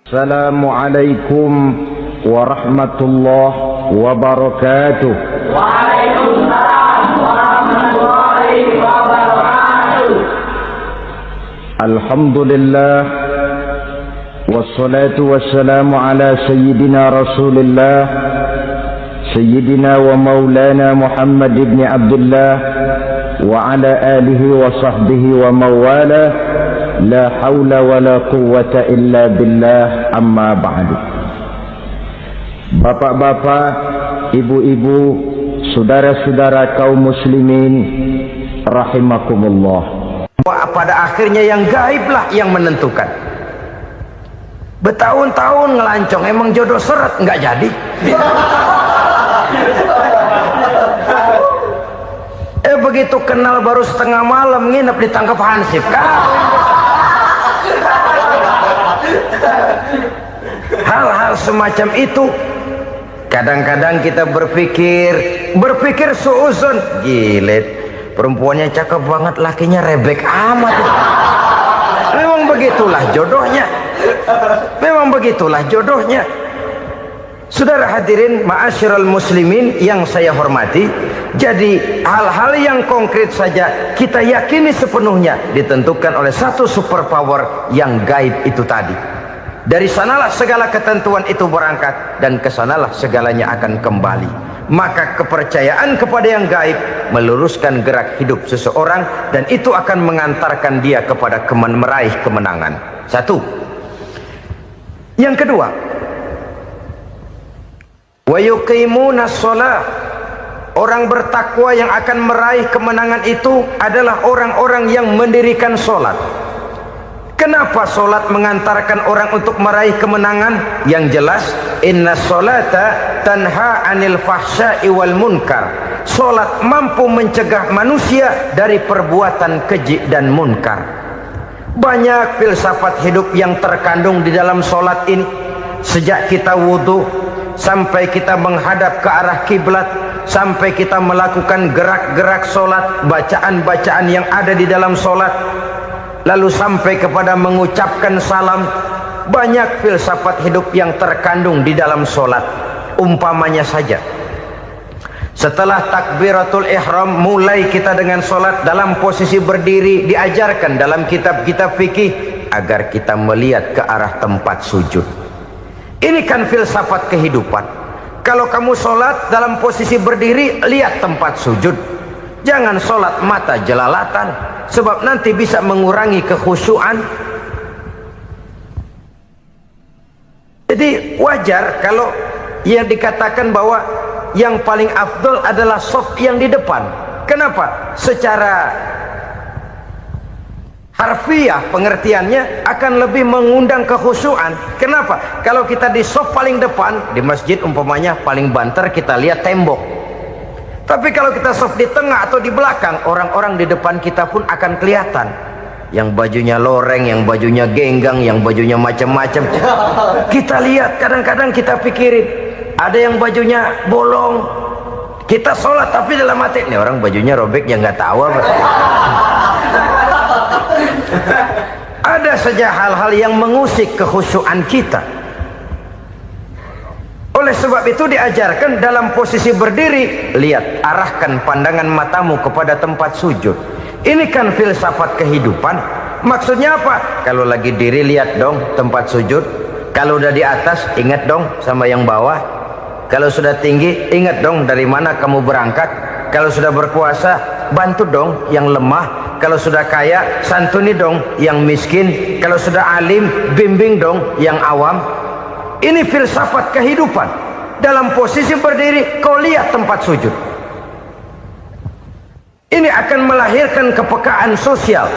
Assalamualaikum warahmatullahi wabarakatuh. Waalaikumsalam warahmatullahi wabarakatuh. Alhamdulillah wassalatu wassalamu ala sayyidina Rasulillah sayyidina wa maulana Muhammad ibn Abdullah wa ala alihi wa sahbihi wa mawala. La haula wa la quwwata illa billah, amma ba'du. Bapak-bapak, ibu-ibu, saudara-saudara kaum muslimin rahimakumullah. Pada akhirnya yang gaiblah yang menentukan. Bertahun-tahun ngelancong, emang jodoh seret nggak jadi. Begitu kenal baru setengah malam nginep ditangkap hansip kan. Hal-hal semacam itu kadang-kadang kita berpikir suuzon, gilet, perempuannya cakep banget, lakinya rebek amat. Memang begitulah jodohnya. Saudara hadirin ma'asyiral muslimin yang saya hormati, jadi hal-hal yang konkret saja kita yakini sepenuhnya ditentukan oleh satu superpower yang gaib itu tadi. Dari sanalah segala ketentuan itu berangkat dan kesanalah segalanya akan kembali. Maka kepercayaan kepada yang gaib meluruskan gerak hidup seseorang dan itu akan mengantarkan dia kepada meraih kemenangan. Satu. Yang kedua, wa yuqimunas shalah. Orang bertakwa yang akan meraih kemenangan itu adalah orang-orang yang mendirikan sholat. Kenapa sholat mengantarkan orang untuk meraih kemenangan? Yang jelas, inna sholata tanha anil fahsya'i wal munkar. Sholat mampu mencegah manusia dari perbuatan keji dan munkar. Banyak filsafat hidup yang terkandung di dalam sholat ini. Sejak kita wudhu sampai kita menghadap ke arah kiblat, sampai kita melakukan gerak-gerak sholat, bacaan-bacaan yang ada di dalam sholat, lalu sampai kepada mengucapkan salam. Banyak filsafat hidup yang terkandung di dalam sholat. Umpamanya saja, setelah takbiratul ihram mulai kita dengan sholat dalam posisi berdiri, diajarkan dalam kitab-kitab fikih agar kita melihat ke arah tempat sujud. Ini kan filsafat kehidupan. Kalau kamu sholat dalam posisi berdiri, lihat tempat sujud. Jangan sholat mata jelalatan, sebab nanti bisa mengurangi kekhusyuan. Jadi wajar kalau yang dikatakan bahwa yang paling afdol adalah shaf yang di depan. Kenapa? Secara harfiah pengertiannya akan lebih mengundang kekhusyuan. Kenapa? Kalau kita di shaf paling depan di masjid umpamanya paling banter kita lihat tembok. Tapi kalau kita shaf di tengah atau di belakang, orang-orang di depan kita pun akan kelihatan. Yang bajunya loreng, yang bajunya genggang, yang bajunya macam-macam. Kita lihat, kadang-kadang kita pikirin, ada yang bajunya bolong. Kita sholat tapi dalam hati, nih orang bajunya robek yang nggak tahu apa. Ada saja hal-hal yang mengusik kekhusyuan kita. Oleh sebab itu diajarkan dalam posisi berdiri, lihat, arahkan pandangan matamu kepada tempat sujud. Ini kan filsafat kehidupan. Maksudnya apa? Kalau lagi diri lihat dong tempat sujud. Kalau udah di atas ingat dong sama yang bawah. Kalau sudah tinggi ingat dong dari mana kamu berangkat. Kalau sudah berkuasa bantu dong yang lemah. Kalau sudah kaya santuni dong yang miskin. Kalau sudah alim bimbing dong yang awam. Ini filsafat kehidupan. Dalam posisi berdiri kau lihat tempat sujud. Ini akan melahirkan kepekaan sosial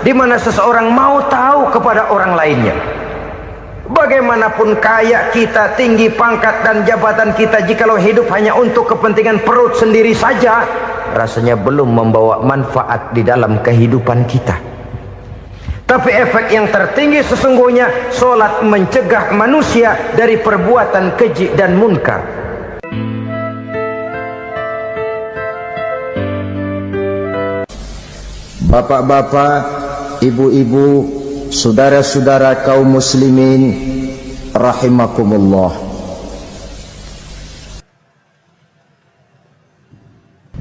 di mana seseorang mau tahu kepada orang lainnya. Bagaimanapun kaya kita, tinggi pangkat dan jabatan kita, jikalau hidup hanya untuk kepentingan perut sendiri saja, rasanya belum membawa manfaat di dalam kehidupan kita. Tapi efek yang tertinggi sesungguhnya, sholat mencegah manusia dari perbuatan keji dan munkar. Bapak-bapak, ibu-ibu, saudara-saudara kaum muslimin rahimakumullah.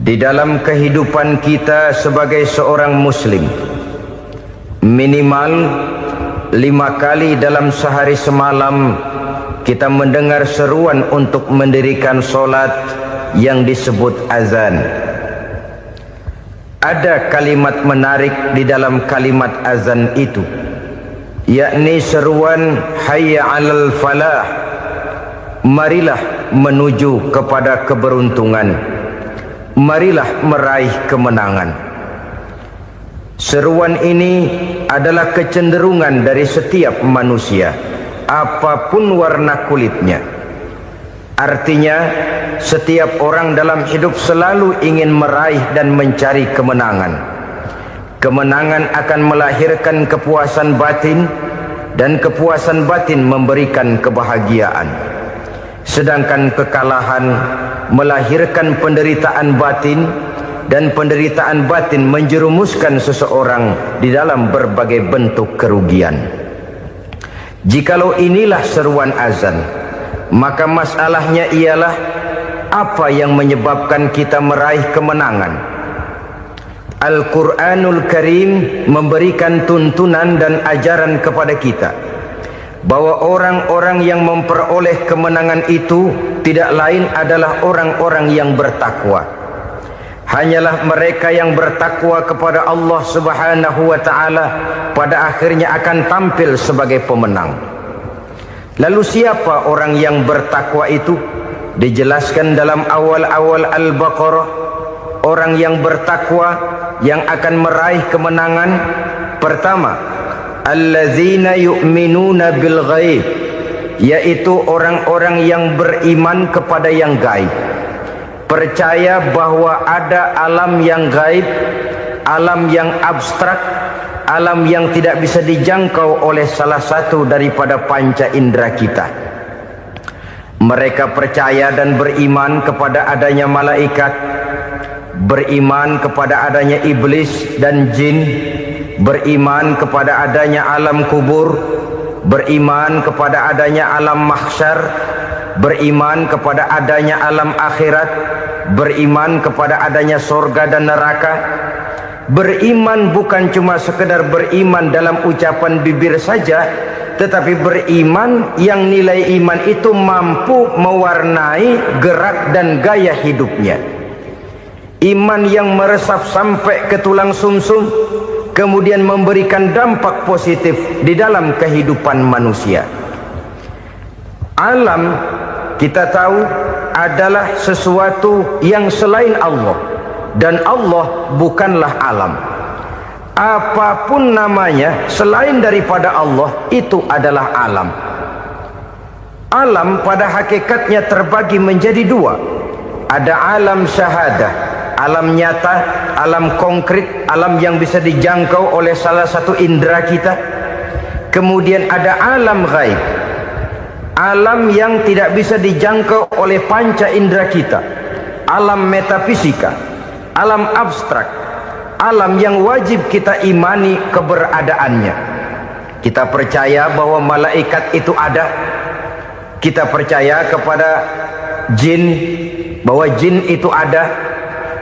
Di dalam kehidupan kita sebagai seorang muslim, minimal 5 kali dalam sehari semalam kita mendengar seruan untuk mendirikan solat yang disebut azan. Ada kalimat menarik di dalam kalimat azan itu, yakni seruan hayya 'alal falah, marilah menuju kepada keberuntungan, marilah meraih kemenangan. Seruan ini adalah kecenderungan dari setiap manusia, apapun warna kulitnya. Artinya, setiap orang dalam hidup selalu ingin meraih dan mencari kemenangan. Kemenangan akan melahirkan kepuasan batin, dan kepuasan batin memberikan kebahagiaan. Sedangkan kekalahan melahirkan penderitaan batin, dan penderitaan batin menjerumuskan seseorang di dalam berbagai bentuk kerugian. Jikalau inilah seruan azan, maka masalahnya ialah apa yang menyebabkan kita meraih kemenangan. Al-Quranul Karim memberikan tuntunan dan ajaran kepada kita bahwa orang-orang yang memperoleh kemenangan itu tidak lain adalah orang-orang yang bertakwa. Hanyalah mereka yang bertakwa kepada Allah Subhanahu wa ta'ala pada akhirnya akan tampil sebagai pemenang. Lalu siapa orang yang bertakwa itu? Dijelaskan dalam awal-awal Al-Baqarah, orang yang bertakwa yang akan meraih kemenangan. Pertama, allazina yu'minuna bil ghaib, yaitu orang-orang yang beriman kepada yang gaib, percaya bahwa ada alam yang gaib, alam yang abstrak, alam yang tidak bisa dijangkau oleh salah satu daripada panca indera kita. Mereka percaya dan beriman kepada adanya malaikat, beriman kepada adanya iblis dan jin, beriman kepada adanya alam kubur, beriman kepada adanya alam mahsyar, beriman kepada adanya alam akhirat, beriman kepada adanya surga dan neraka. Beriman bukan cuma sekedar beriman dalam ucapan bibir saja, tetapi beriman yang nilai iman itu mampu mewarnai gerak dan gaya hidupnya. Iman yang meresap sampai ke tulang sumsum, kemudian memberikan dampak positif di dalam kehidupan manusia. Alam, kita tahu, adalah sesuatu yang selain Allah, dan Allah bukanlah alam. Apapun namanya selain daripada Allah, itu adalah alam. Alam pada hakikatnya terbagi menjadi dua. Ada alam syahadah, alam nyata, alam konkret, alam yang bisa dijangkau oleh salah satu indera kita. Kemudian ada alam ghaib, alam yang tidak bisa dijangkau oleh panca indera kita, alam metafisika, alam abstrak, alam yang wajib kita imani keberadaannya. Kita percaya bahwa malaikat itu ada, kita percaya kepada jin, bahwa jin itu ada,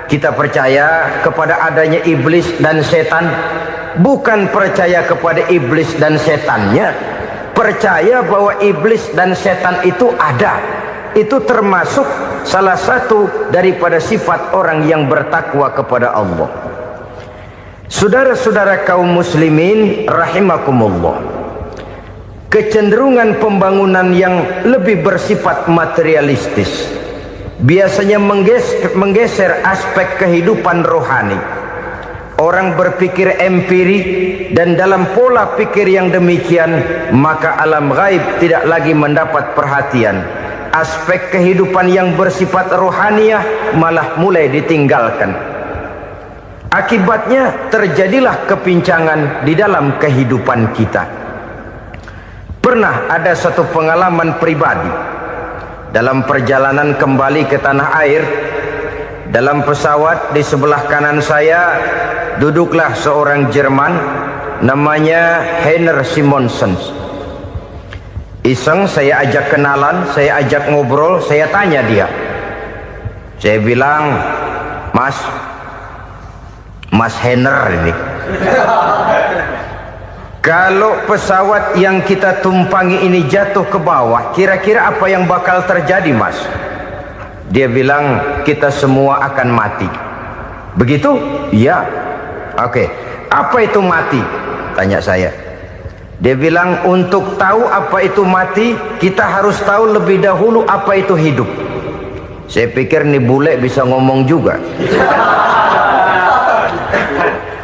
kita percaya kepada adanya iblis dan setan. Bukan percaya kepada iblis dan setannya, percaya bahwa iblis dan setan itu ada. Itu termasuk salah satu daripada sifat orang yang bertakwa kepada Allah. Saudara-saudara kaum muslimin rahimakumullah, kecenderungan pembangunan yang lebih bersifat materialistis biasanya menggeser aspek kehidupan rohani. Orang berpikir empiri, dan dalam pola pikir yang demikian maka alam gaib tidak lagi mendapat perhatian. Aspek kehidupan yang bersifat rohaniah malah mulai ditinggalkan. Akibatnya terjadilah kepincangan di dalam kehidupan kita. Pernah ada satu pengalaman pribadi dalam perjalanan kembali ke tanah air. Dalam pesawat di sebelah kanan saya duduklah seorang Jerman namanya Heiner Simonsen. Iseng saya ajak kenalan, saya ajak ngobrol, saya tanya dia. Saya bilang, Mas Henner ini, kalau pesawat yang kita tumpangi ini jatuh ke bawah, kira-kira apa yang bakal terjadi, Mas? Dia bilang, kita semua akan mati. Begitu? Iya. Oke. Apa itu mati? Tanya saya. Dia bilang, untuk tahu apa itu mati, kita harus tahu lebih dahulu apa itu hidup. Saya pikir nih bule bisa ngomong juga.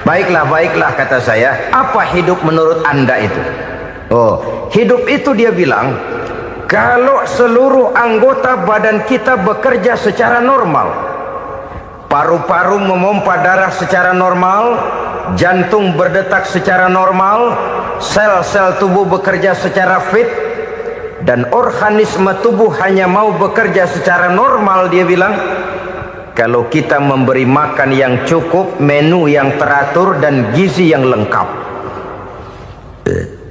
Baiklah kata saya. Apa hidup menurut Anda itu? Oh, hidup itu dia bilang, kalau seluruh anggota badan kita bekerja secara normal, paru-paru memompa darah secara normal, jantung berdetak secara normal, sel-sel tubuh bekerja secara fit, dan organisme tubuh hanya mau bekerja secara normal, dia bilang, kalau kita memberi makan yang cukup, menu yang teratur, dan gizi yang lengkap.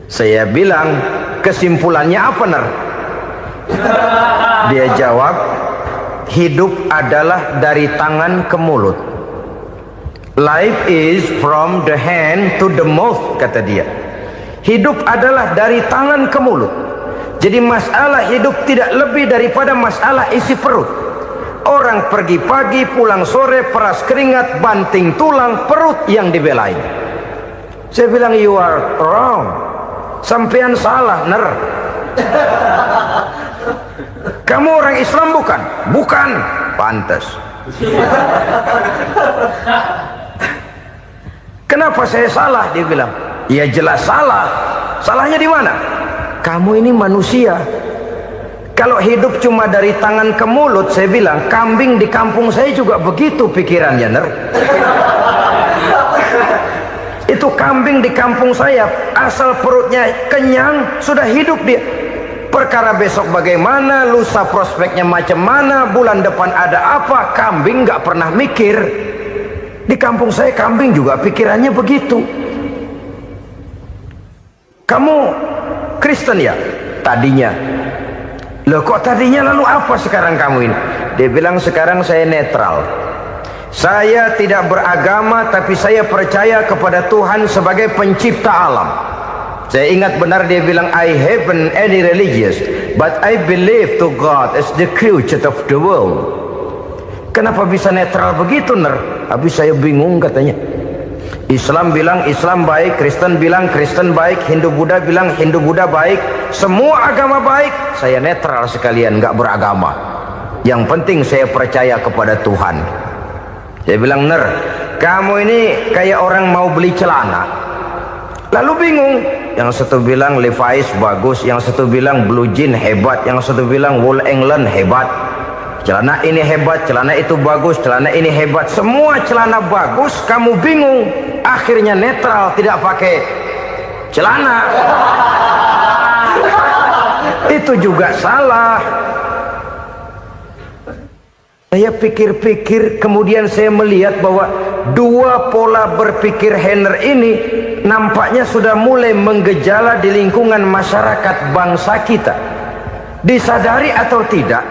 Saya bilang, kesimpulannya apa, Ner? Dia jawab, hidup adalah dari tangan ke mulut. Life is from the hand to the mouth, kata dia. Hidup adalah dari tangan ke mulut. Jadi masalah hidup tidak lebih daripada masalah isi perut. Orang pergi pagi, pulang sore, peras keringat, banting tulang, perut yang dibelain. Saya bilang, you are wrong. Sampean salah, Ner. Kamu orang Islam bukan? Bukan. Pantas. Kenapa saya salah? Dia bilang, ya jelas salah. Salahnya di mana? Kamu ini manusia. Kalau hidup cuma dari tangan ke mulut, saya bilang, kambing di kampung saya juga begitu pikirannya, Ner. Itu kambing di kampung saya, asal perutnya kenyang, sudah hidup dia. Perkara besok bagaimana, lusa prospeknya macam mana, bulan depan ada apa, kambing nggak pernah mikir. Di kampung saya kambing juga pikirannya begitu. Kamu Kristen ya? Tadinya. Loh kok tadinya, lalu apa sekarang kamu ini? Dia bilang, sekarang saya netral. Saya tidak beragama, tapi saya percaya kepada Tuhan sebagai pencipta alam. Saya ingat benar dia bilang, I haven't any religious, but I believe to God as the creator of the world. Kenapa bisa netral begitu, Ner? Habis saya bingung katanya. Islam bilang Islam baik, Kristen bilang Kristen baik, Hindu Buddha bilang Hindu Buddha baik, semua agama baik. Saya netral sekalian, nggak beragama. Yang penting saya percaya kepada Tuhan. Saya bilang, Ner, kamu ini kayak orang mau beli celana, lalu bingung. Yang satu bilang Levi's bagus, yang satu bilang Blue Jean hebat, yang satu bilang Wool England hebat. Celana ini hebat, celana itu bagus, celana ini hebat. Semua celana bagus, kamu bingung. Akhirnya netral, tidak pakai celana. Itu juga salah. Saya pikir-pikir, kemudian saya melihat bahwa dua pola berpikir Henner ini nampaknya sudah mulai menggejala di lingkungan masyarakat bangsa kita. Disadari atau tidak,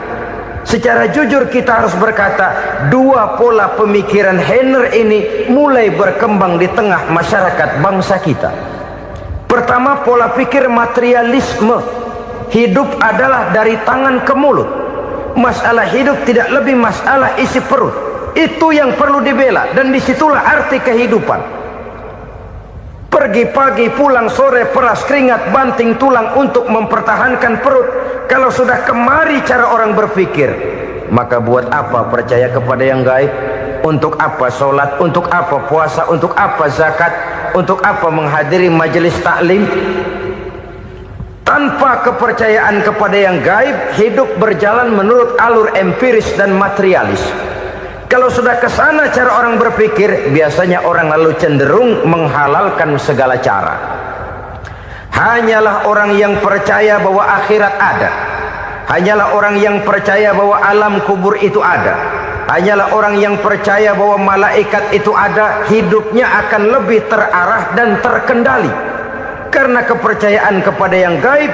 secara jujur kita harus berkata, dua pola pemikiran Henner ini mulai berkembang di tengah masyarakat bangsa kita. Pertama, pola pikir materialisme. Hidup adalah dari tangan ke mulut. Masalah hidup tidak lebih masalah isi perut. Itu yang perlu dibela, dan disitulah arti kehidupan. Pergi pagi, pulang sore, peras keringat, banting tulang untuk mempertahankan perut. Kalau sudah kemari cara orang berpikir, maka buat apa percaya kepada yang gaib? Untuk apa sholat? Untuk apa puasa? Untuk apa zakat? Untuk apa menghadiri majelis taklim? Tanpa kepercayaan kepada yang gaib, hidup berjalan menurut alur empiris dan materialis. Kalau sudah ke sana cara orang berpikir, biasanya orang lalu cenderung menghalalkan segala cara. Hanyalah orang yang percaya bahwa akhirat ada. Hanyalah orang yang percaya bahwa alam kubur itu ada. Hanyalah orang yang percaya bahwa malaikat itu ada, hidupnya akan lebih terarah dan terkendali. Karena kepercayaan kepada yang gaib,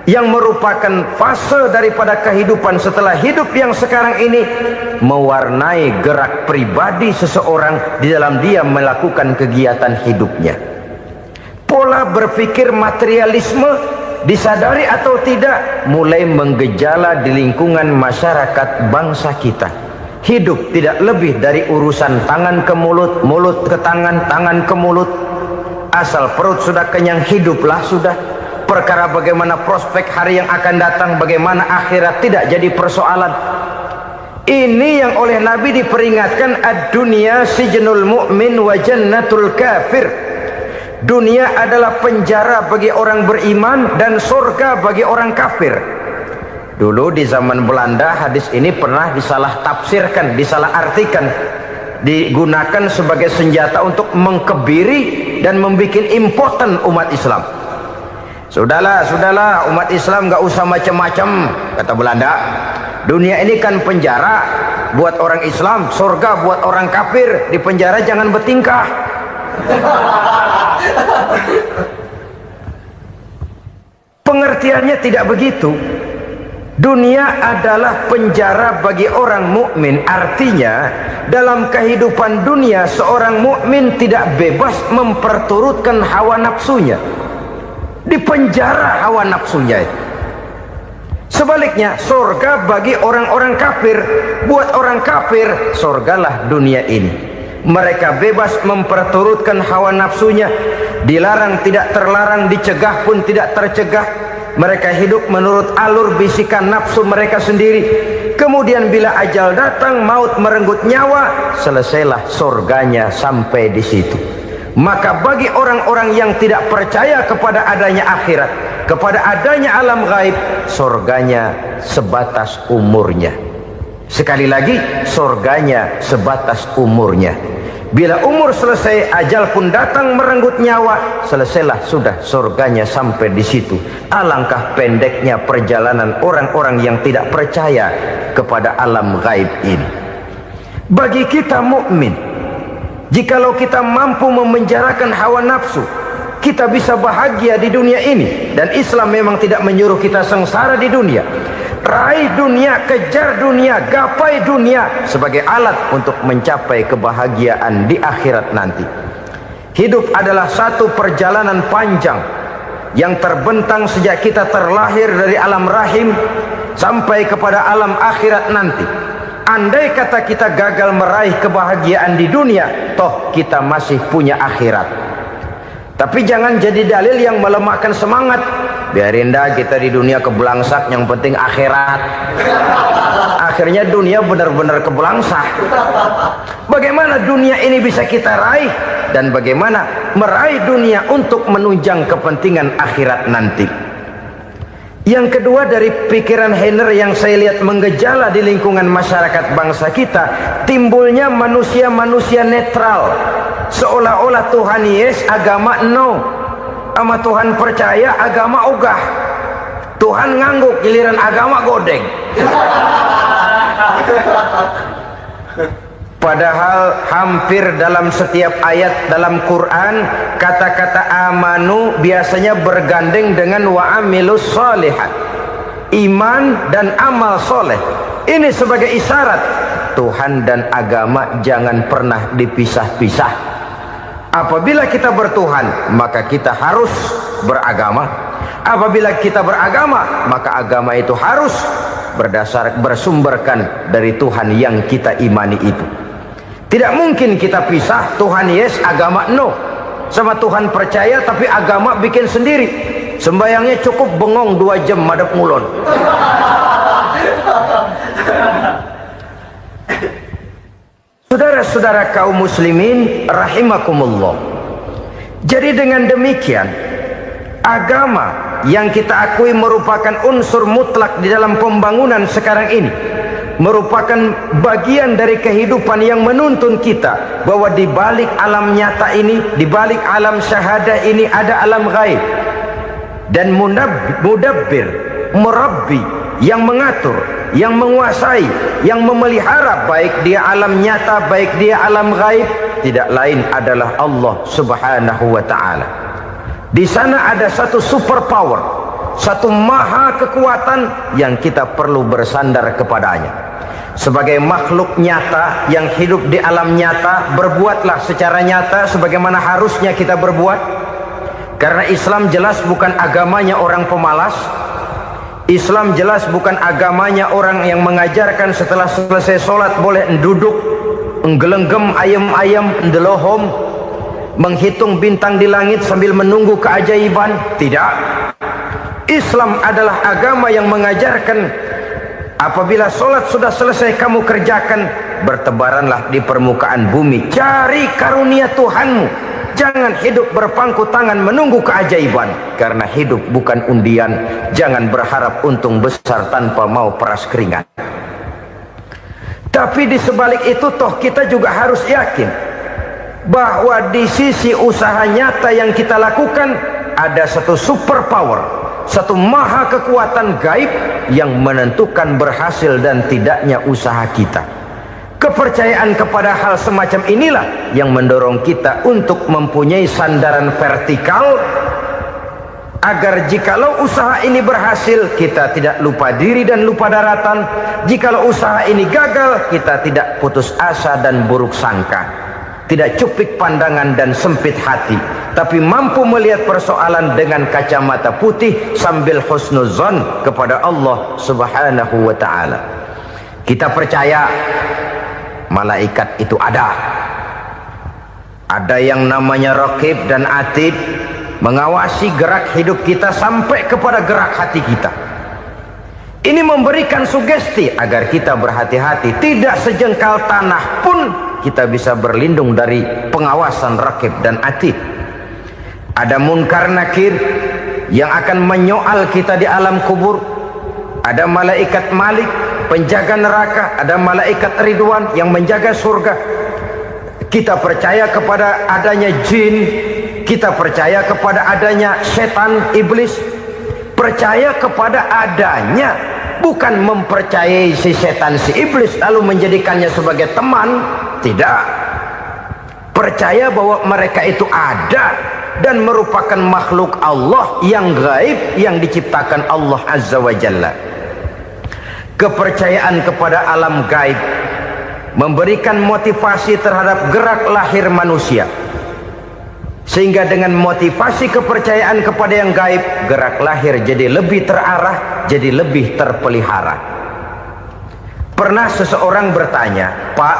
yang merupakan fase daripada kehidupan setelah hidup yang sekarang ini, mewarnai gerak pribadi seseorang di dalam dia melakukan kegiatan hidupnya. Pola berpikir materialisme, disadari atau tidak, mulai menggejala di lingkungan masyarakat bangsa kita. Hidup tidak lebih dari urusan tangan ke mulut, mulut ke tangan, tangan ke mulut. Asal perut sudah kenyang, hiduplah sudah. Perkara bagaimana prospek hari yang akan datang, bagaimana akhirat, tidak jadi persoalan. Ini yang oleh Nabi diperingatkan, ad-dunya sijnul mu'min wa jannatul kafir. Dunia adalah penjara bagi orang beriman dan surga bagi orang kafir. Dulu di zaman Belanda hadis ini pernah disalah tafsirkan, disalah artikan, digunakan sebagai senjata untuk mengkebiri dan membuat impoten umat Islam. Sudahlah umat Islam gak usah macam-macam, kata Belanda. Dunia ini kan penjara buat orang Islam, surga buat orang kafir. Di penjara jangan bertingkah. Pengertiannya tidak begitu. Dunia adalah penjara bagi orang mukmin. Artinya dalam kehidupan dunia seorang mukmin tidak bebas memperturutkan hawa nafsunya. Di penjara hawa nafsunya. Sebaliknya surga bagi orang-orang kafir. Buat orang kafir surgalah dunia ini. Mereka bebas memperturutkan hawa nafsunya. Dilarang tidak terlarang, dicegah pun tidak tercegah. Mereka hidup menurut alur bisikan nafsu mereka sendiri. Kemudian bila ajal datang, maut merenggut nyawa, selesailah surganya sampai di situ. Maka bagi orang-orang yang tidak percaya kepada adanya akhirat, kepada adanya alam gaib, surganya sebatas umurnya. Sekali lagi, surganya sebatas umurnya. Bila umur selesai, ajal pun datang merenggut nyawa, selesailah sudah surganya sampai di situ. Alangkah pendeknya perjalanan orang-orang yang tidak percaya kepada alam gaib ini. Bagi kita mukmin, jikalau kita mampu memenjarakan hawa nafsu, kita bisa bahagia di dunia ini. Dan Islam memang tidak menyuruh kita sengsara di dunia. Raih dunia, kejar dunia, gapai dunia sebagai alat untuk mencapai kebahagiaan di akhirat nanti. Hidup adalah satu perjalanan panjang yang terbentang sejak kita terlahir dari alam rahim sampai kepada alam akhirat nanti. Andai kata kita gagal meraih kebahagiaan di dunia, toh kita masih punya akhirat. Tapi jangan jadi dalil yang melemahkan semangat. Biarin dah kita di dunia kebelangsak, yang penting akhirat. Akhirnya dunia benar-benar kebelangsak. Bagaimana dunia ini bisa kita raih, dan bagaimana meraih dunia untuk menunjang kepentingan akhirat nanti. Yang kedua, dari pikiran Heiner yang saya lihat menggejala di lingkungan masyarakat bangsa kita, timbulnya manusia-manusia netral. Seolah-olah Tuhan yes, agama no. Sama Tuhan percaya, agama ogah. Tuhan ngangguk, giliran agama godeng. Padahal hampir dalam setiap ayat dalam Quran, kata-kata amanu biasanya bergandeng dengan wa amilus sholihat. Iman dan amal soleh. Ini sebagai isyarat Tuhan dan agama jangan pernah dipisah-pisah. Apabila kita bertuhan, maka kita harus beragama. Apabila kita beragama, maka agama itu harus bersumberkan dari Tuhan yang kita imani itu. Tidak mungkin kita pisah, Tuhan yes, agama no. Sama Tuhan percaya tapi agama bikin sendiri. Sembayangnya cukup bengong 2 jam madep ngulon. Saudara-saudara kaum muslimin rahimakumullah. Jadi dengan demikian, agama yang kita akui merupakan unsur mutlak di dalam pembangunan sekarang ini, merupakan bagian dari kehidupan yang menuntun kita bahwa di balik alam nyata ini, di balik alam syahadah ini ada alam gaib. Dan mudabbir, murabbi, yang mengatur, yang menguasai, yang memelihara baik dia alam nyata, baik dia alam gaib, tidak lain adalah Allah Subhanahu wa ta'ala. Di sana ada satu super power, satu maha kekuatan yang kita perlu bersandar kepadanya. Sebagai makhluk nyata yang hidup di alam nyata, berbuatlah secara nyata sebagaimana harusnya kita berbuat. Karena Islam jelas bukan agamanya orang pemalas. Islam jelas bukan agamanya orang yang mengajarkan setelah selesai sholat boleh duduk, nggelenggem ayam-ayam, ndelohom, menghitung bintang di langit sambil menunggu keajaiban. Tidak. Islam adalah agama yang mengajarkan apabila sholat sudah selesai kamu kerjakan, bertebaranlah di permukaan bumi, cari karunia Tuhanmu. Jangan hidup berpangku tangan menunggu keajaiban. Karena hidup bukan undian. Jangan berharap untung besar tanpa mau peras keringat. Tapi di sebalik itu toh kita juga harus yakin bahwa di sisi usaha nyata yang kita lakukan ada satu super power, satu maha kekuatan gaib yang menentukan berhasil dan tidaknya usaha kita. Kepercayaan kepada hal semacam inilah yang mendorong kita untuk mempunyai sandaran vertikal, agar jikalau usaha ini berhasil kita tidak lupa diri dan lupa daratan. Jikalau usaha ini gagal kita tidak putus asa dan buruk sangka, tidak cupik pandangan dan sempit hati, tapi mampu melihat persoalan dengan kacamata putih sambil husnuzon kepada Allah Subhanahu wa ta'ala. Kita percaya malaikat itu ada yang namanya Raqib dan Atid, mengawasi gerak hidup kita sampai kepada gerak hati kita. Ini memberikan sugesti agar kita berhati-hati, tidak sejengkal tanah pun kita bisa berlindung dari pengawasan Raqib dan Atid. Ada Munkar Nakir yang akan menyoal kita di alam kubur. Ada malaikat Malik penjaga neraka, ada malaikat Ridwan yang menjaga surga. Kita percaya kepada adanya jin, kita percaya kepada adanya setan, iblis. Percaya kepada adanya, bukan mempercayai si setan, si iblis lalu menjadikannya sebagai teman. Tidak. Percaya bahwa mereka itu ada dan merupakan makhluk Allah yang gaib yang diciptakan Allah Azza wa Jalla. Kepercayaan kepada alam gaib memberikan motivasi terhadap gerak lahir manusia, sehingga dengan motivasi kepercayaan kepada yang gaib, gerak lahir jadi lebih terarah, jadi lebih terpelihara. Pernah seseorang bertanya, "Pak,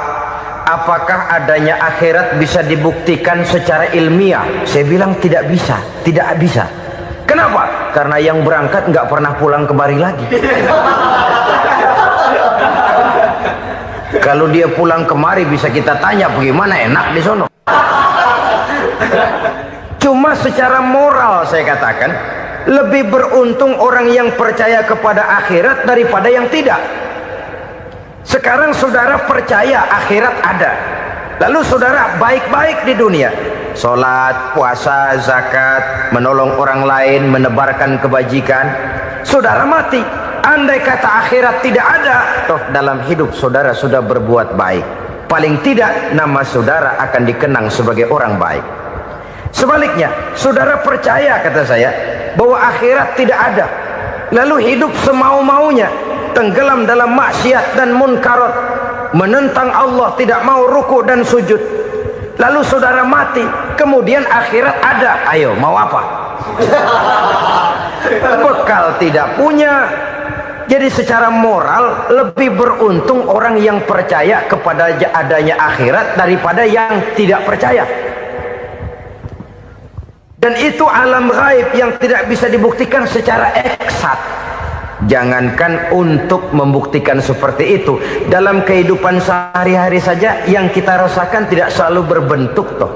apakah adanya akhirat bisa dibuktikan secara ilmiah?" Saya bilang tidak bisa, tidak bisa. Kenapa? Karena yang berangkat nggak pernah pulang kembali lagi. Kalau dia pulang kemari bisa kita tanya bagaimana enak di sono. Cuma secara moral saya katakan, lebih beruntung orang yang percaya kepada akhirat daripada yang tidak. Sekarang saudara percaya akhirat ada, lalu saudara baik-baik di dunia, sholat, puasa, zakat, menolong orang lain, menebarkan kebajikan. Saudara mati, andai kata akhirat tidak ada, toh dalam hidup saudara sudah berbuat baik. Paling tidak nama saudara akan dikenang sebagai orang baik. Sebaliknya, saudara percaya, kata saya, bahwa akhirat tidak ada, lalu hidup semau-maunya, tenggelam dalam maksiat dan munkarat, menentang Allah, tidak mau ruku dan sujud. Lalu saudara mati, kemudian akhirat ada. Ayo, mau apa? Bekal tidak punya. Jadi secara moral lebih beruntung orang yang percaya kepada adanya akhirat daripada yang tidak percaya. Dan itu alam gaib yang tidak bisa dibuktikan secara eksakt. Jangankan untuk membuktikan seperti itu, dalam kehidupan sehari-hari saja yang kita rasakan tidak selalu berbentuk toh.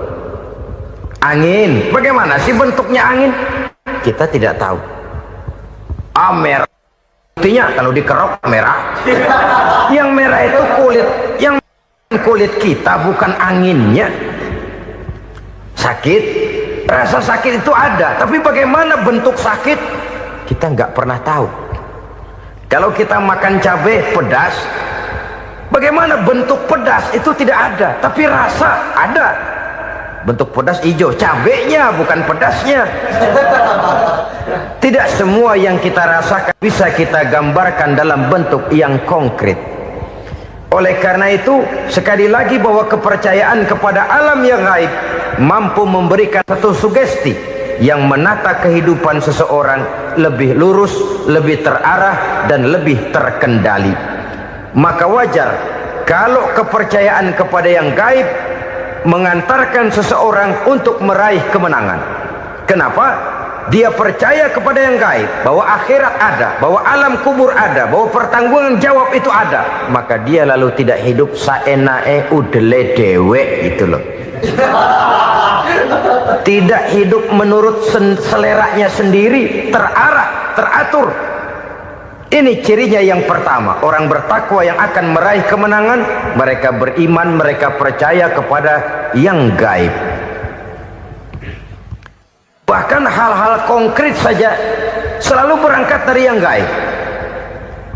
Angin, bagaimana sih bentuknya angin? Kita tidak tahu. Merah, buktinya kalau dikerok merah. Yang merah itu kulit, yang kulit kita bukan anginnya. Sakit, rasa sakit itu ada, tapi bagaimana bentuk sakit kita nggak pernah tahu. Kalau kita makan cabai pedas, bagaimana bentuk pedas itu tidak ada, tapi rasa ada. Bentuk pedas hijau, cabenya bukan pedasnya. Tidak semua yang kita rasakan bisa kita gambarkan dalam bentuk yang konkret. Oleh karena itu, sekali lagi bahwa kepercayaan kepada alam yang gaib mampu memberikan satu sugesti yang menata kehidupan seseorang lebih lurus, lebih terarah, dan lebih terkendali. Maka wajar kalau kepercayaan kepada yang gaib mengantarkan seseorang untuk meraih kemenangan. Kenapa? Dia percaya kepada yang gaib, bahwa akhirat ada, bahwa alam kubur ada, bahwa pertanggungan jawab itu ada. Maka dia lalu tidak hidup saenae udele dewe, itu loh. Tidak hidup menurut seleranya sendiri, terarah, teratur. Ini cirinya yang pertama. Orang bertakwa yang akan meraih kemenangan, mereka beriman, mereka percaya kepada yang gaib. Bahkan hal-hal konkret saja selalu berangkat dari yang gaib.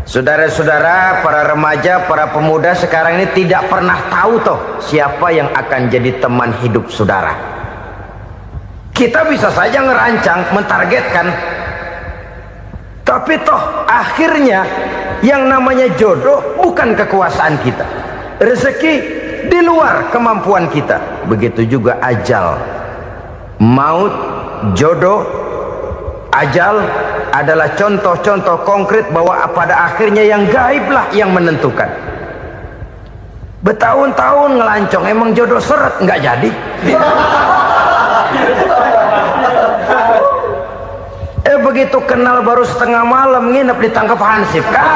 Saudara-saudara, para remaja, para pemuda sekarang ini tidak pernah tahu toh siapa yang akan jadi teman hidup saudara. Kita bisa saja ngerancang, mentargetkan, tapi toh akhirnya yang namanya jodoh bukan kekuasaan kita. Rezeki di luar kemampuan kita. Begitu juga ajal. Maut, jodoh, ajal adalah contoh-contoh konkret bahwa pada akhirnya yang gaiblah yang menentukan. Bertahun-tahun ngelancong, emang jodoh seret, nggak jadi. Begitu kenal baru setengah malam nginep ditangkap hansip kan.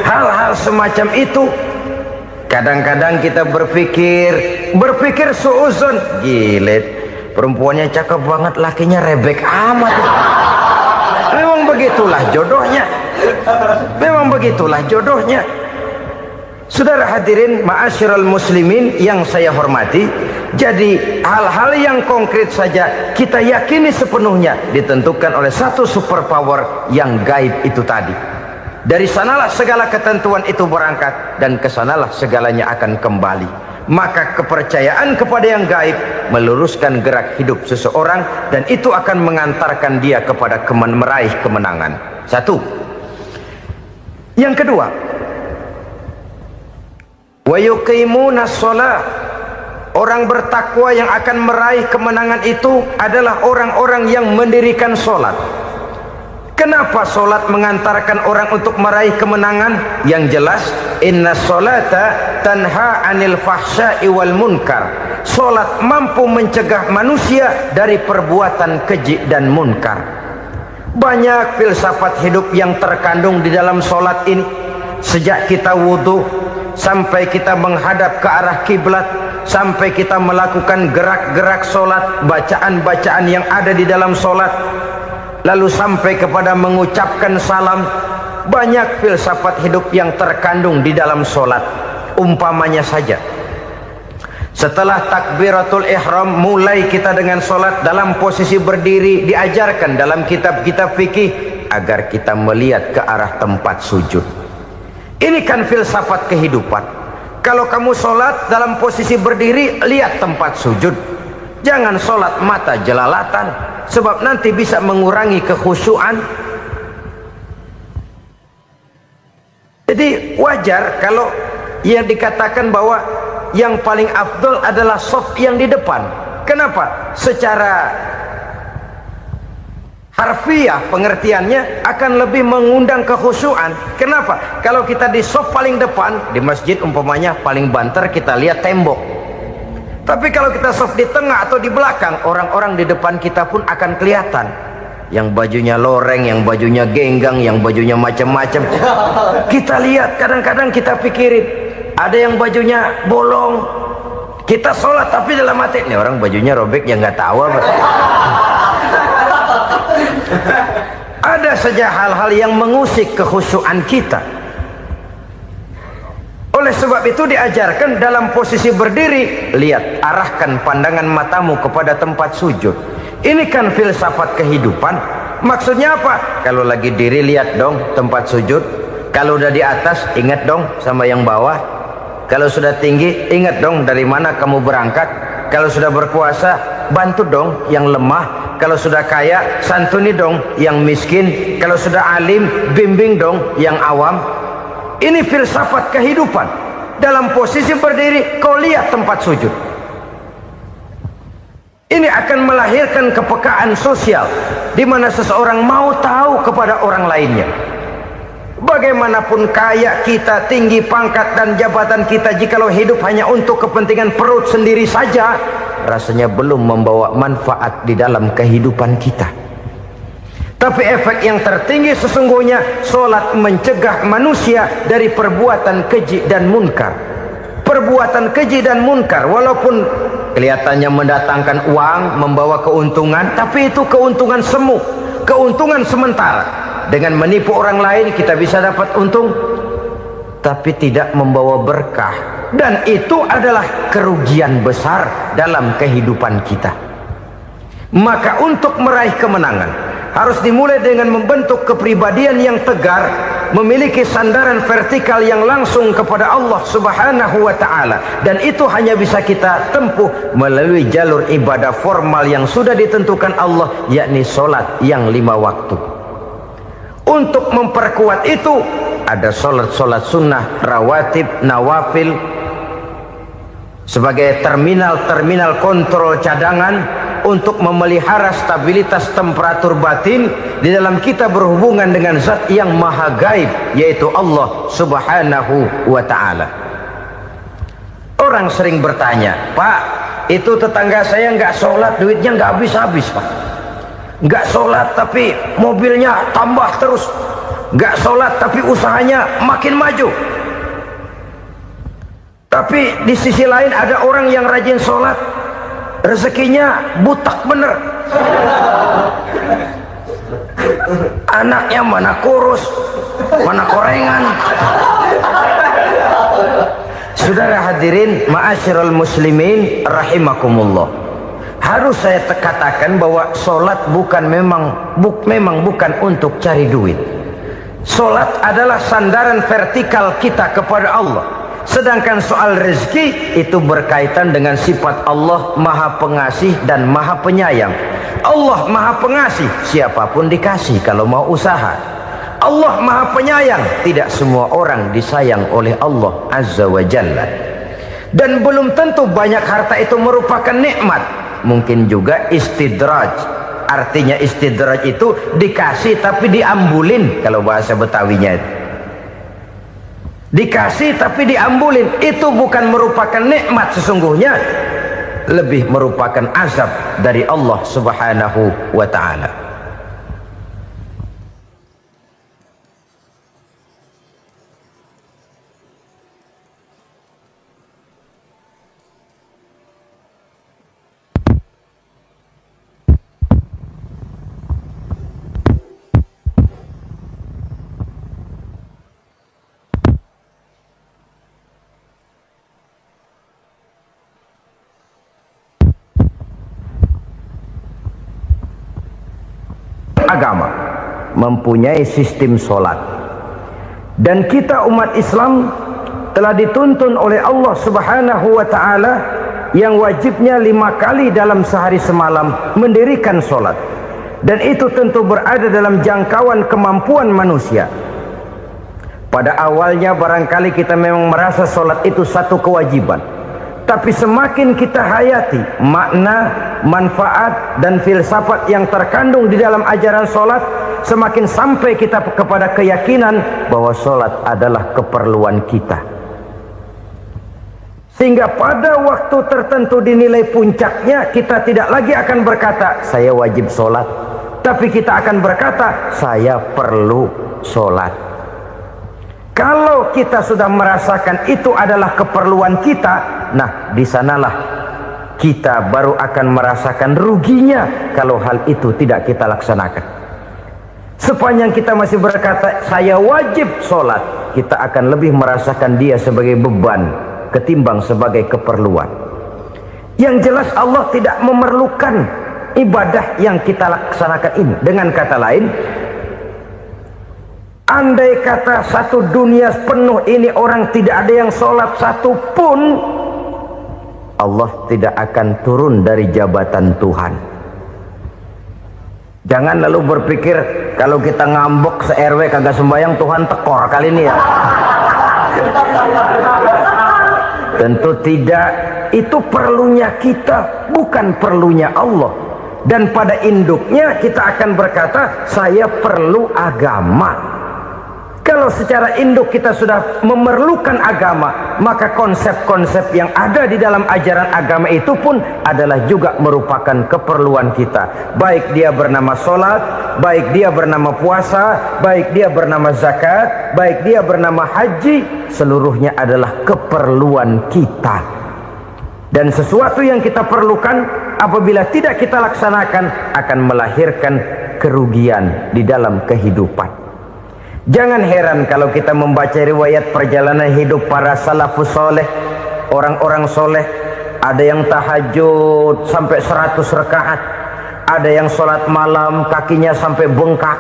Hal-hal semacam itu kadang-kadang kita berpikir suuzon, gilet, perempuannya cakep banget, lakinya rebek amat. Memang begitulah jodohnya. Memang begitulah jodohnya. Saudara hadirin ma'asyiral muslimin yang saya hormati, jadi hal-hal yang konkret saja kita yakini sepenuhnya ditentukan oleh satu superpower yang gaib itu tadi. Dari sanalah segala ketentuan itu berangkat dan kesanalah segalanya akan kembali. Maka kepercayaan kepada yang gaib meluruskan gerak hidup seseorang dan itu akan mengantarkan dia kepada meraih kemenangan. Satu. Yang kedua, wa yuqimuna shalah. Orang bertakwa yang akan meraih kemenangan itu adalah orang-orang yang mendirikan sholat. Kenapa sholat mengantarkan orang untuk meraih kemenangan? Yang jelas, inna sholata tanha anil fahsya'i wal munkar. Sholat mampu mencegah manusia dari perbuatan keji dan munkar. Banyak filsafat hidup yang terkandung di dalam sholat ini. Sejak kita wudhu sampai kita menghadap ke arah kiblat, sampai kita melakukan gerak-gerak sholat, bacaan-bacaan yang ada di dalam sholat, lalu sampai kepada mengucapkan salam. Banyak filsafat hidup yang terkandung di dalam sholat. Umpamanya saja, setelah takbiratul ihram mulai kita dengan sholat dalam posisi berdiri, diajarkan dalam kitab-kitab fikih agar kita melihat ke arah tempat sujud. Ini kan filsafat kehidupan. Kalau kamu sholat dalam posisi berdiri, lihat tempat sujud. Jangan sholat mata jelalatan, sebab nanti bisa mengurangi kekhusyuan. Jadi wajar kalau yang dikatakan bahwa yang paling afdol adalah shaf yang di depan. Kenapa? Secara harfiah pengertiannya akan lebih mengundang kekhusyuan. Kenapa? Kalau kita di shaf paling depan di masjid umpamanya paling banter kita lihat tembok. Tapi kalau kita shaf di tengah atau di belakang, orang-orang di depan kita pun akan kelihatan. Yang bajunya loreng, yang bajunya genggang, yang bajunya macam-macam. Kita lihat, kadang-kadang kita pikirin, ada yang bajunya bolong. Kita sholat tapi dalam hati, nih orang bajunya robek yang nggak tahu apa. Ada saja hal-hal yang mengusik kekhusyuan kita. Oleh sebab itu diajarkan dalam posisi berdiri, lihat, arahkan pandangan matamu kepada tempat sujud. Ini kan filsafat kehidupan. Maksudnya apa? Kalau lagi diri lihat dong tempat sujud. Kalau udah di atas ingat dong sama yang bawah. Kalau sudah tinggi, ingat dong dari mana kamu berangkat. Kalau sudah berkuasa, bantu dong yang lemah. Kalau sudah kaya, santuni dong yang miskin. Kalau sudah alim, bimbing dong yang awam. Ini filsafat kehidupan. Dalam posisi berdiri, kau lihat tempat sujud. Ini akan melahirkan kepekaan sosial, di mana seseorang mau tahu kepada orang lainnya. Bagaimanapun kaya kita, tinggi pangkat dan jabatan kita, jikalau hidup hanya untuk kepentingan perut sendiri saja, rasanya belum membawa manfaat di dalam kehidupan kita. Tapi efek yang tertinggi sesungguhnya, solat mencegah manusia dari perbuatan keji dan munkar. Perbuatan keji dan munkar, walaupun kelihatannya mendatangkan uang, membawa keuntungan, tapi itu keuntungan semu, keuntungan sementara. Dengan menipu orang lain kita bisa dapat untung, tapi tidak membawa berkah, dan itu adalah kerugian besar dalam kehidupan kita. Maka untuk meraih kemenangan harus dimulai dengan membentuk kepribadian yang tegar, memiliki sandaran vertikal yang langsung kepada Allah Subhanahu wa ta'ala, dan itu hanya bisa kita tempuh melalui jalur ibadah formal yang sudah ditentukan Allah, yakni solat yang 5 waktu. Untuk memperkuat itu ada solat-solat sunnah, rawatib, nawafil sebagai terminal kontrol cadangan untuk memelihara stabilitas temperatur batin di dalam kita berhubungan dengan zat yang maha gaib, yaitu Allah Subhanahu wa ta'ala. Orang sering bertanya, Pak, itu tetangga saya nggak sholat, duitnya nggak habis-habis, Pak. Nggak sholat tapi mobilnya tambah terus, nggak sholat tapi usahanya makin maju. Tapi di sisi lain ada orang yang rajin sholat, rezekinya butak bener, anaknya mana kurus, mana korengan. Saudara hadirin ma'asyiral muslimin rahimakumullah, harus saya katakan bahwa solat memang bukan untuk cari duit. Solat adalah sandaran vertikal kita kepada Allah. Sedangkan soal rezeki itu berkaitan dengan sifat Allah maha pengasih dan maha penyayang. Allah maha pengasih, siapapun dikasih kalau mau usaha. Allah maha penyayang, tidak semua orang disayang oleh Allah Azza wa Jalla. Dan belum tentu banyak harta itu merupakan nikmat. Mungkin juga istidraj. Artinya istidraj itu dikasih tapi diambulin, kalau bahasa Betawinya itu. Dikasih tapi diambulin, itu bukan merupakan nikmat sesungguhnya, lebih merupakan azab dari Allah Subhanahu wa ta'ala. Agama mempunyai sistem solat, dan kita umat Islam telah dituntun oleh Allah Subhanahu wa ta'ala yang wajibnya 5 kali dalam sehari semalam mendirikan solat, dan itu tentu berada dalam jangkauan kemampuan manusia. Pada awalnya barangkali kita memang merasa solat itu satu kewajiban, tapi semakin kita hayati makna, manfaat dan filsafat yang terkandung di dalam ajaran solat, semakin sampai kita kepada keyakinan bahwa solat adalah keperluan kita. Sehingga pada waktu tertentu dinilai puncaknya, kita tidak lagi akan berkata saya wajib solat, tapi kita akan berkata saya perlu solat. Kalau kita sudah merasakan itu adalah keperluan kita, nah di sanalah kita baru akan merasakan ruginya kalau hal itu tidak kita laksanakan. Sepanjang kita masih berkata saya wajib sholat, kita akan lebih merasakan dia sebagai beban ketimbang sebagai keperluan. Yang jelas Allah tidak memerlukan ibadah yang kita laksanakan ini. Dengan kata lain, Andai kata satu dunia penuh ini orang tidak ada yang sholat satu pun, Allah tidak akan turun dari jabatan Tuhan. Jangan lalu berpikir kalau kita ngambek se-RW kagak sembahyang Tuhan tekor kali ini ya. Tentu tidak. Itu perlunya kita, bukan perlunya Allah. Dan pada induknya kita akan berkata, saya perlu agama. Kalau secara induk kita sudah memerlukan agama, maka konsep-konsep yang ada di dalam ajaran agama itu pun adalah juga merupakan keperluan kita. Baik dia bernama sholat, baik dia bernama puasa, baik dia bernama zakat, baik dia bernama haji, seluruhnya adalah keperluan kita. Dan sesuatu yang kita perlukan apabila tidak kita laksanakan akan melahirkan kerugian di dalam kehidupan. Jangan heran kalau kita membaca riwayat perjalanan hidup para salafus soleh, orang-orang soleh. Ada yang tahajud sampai 100 rakaat, ada yang sholat malam kakinya sampai bengkak.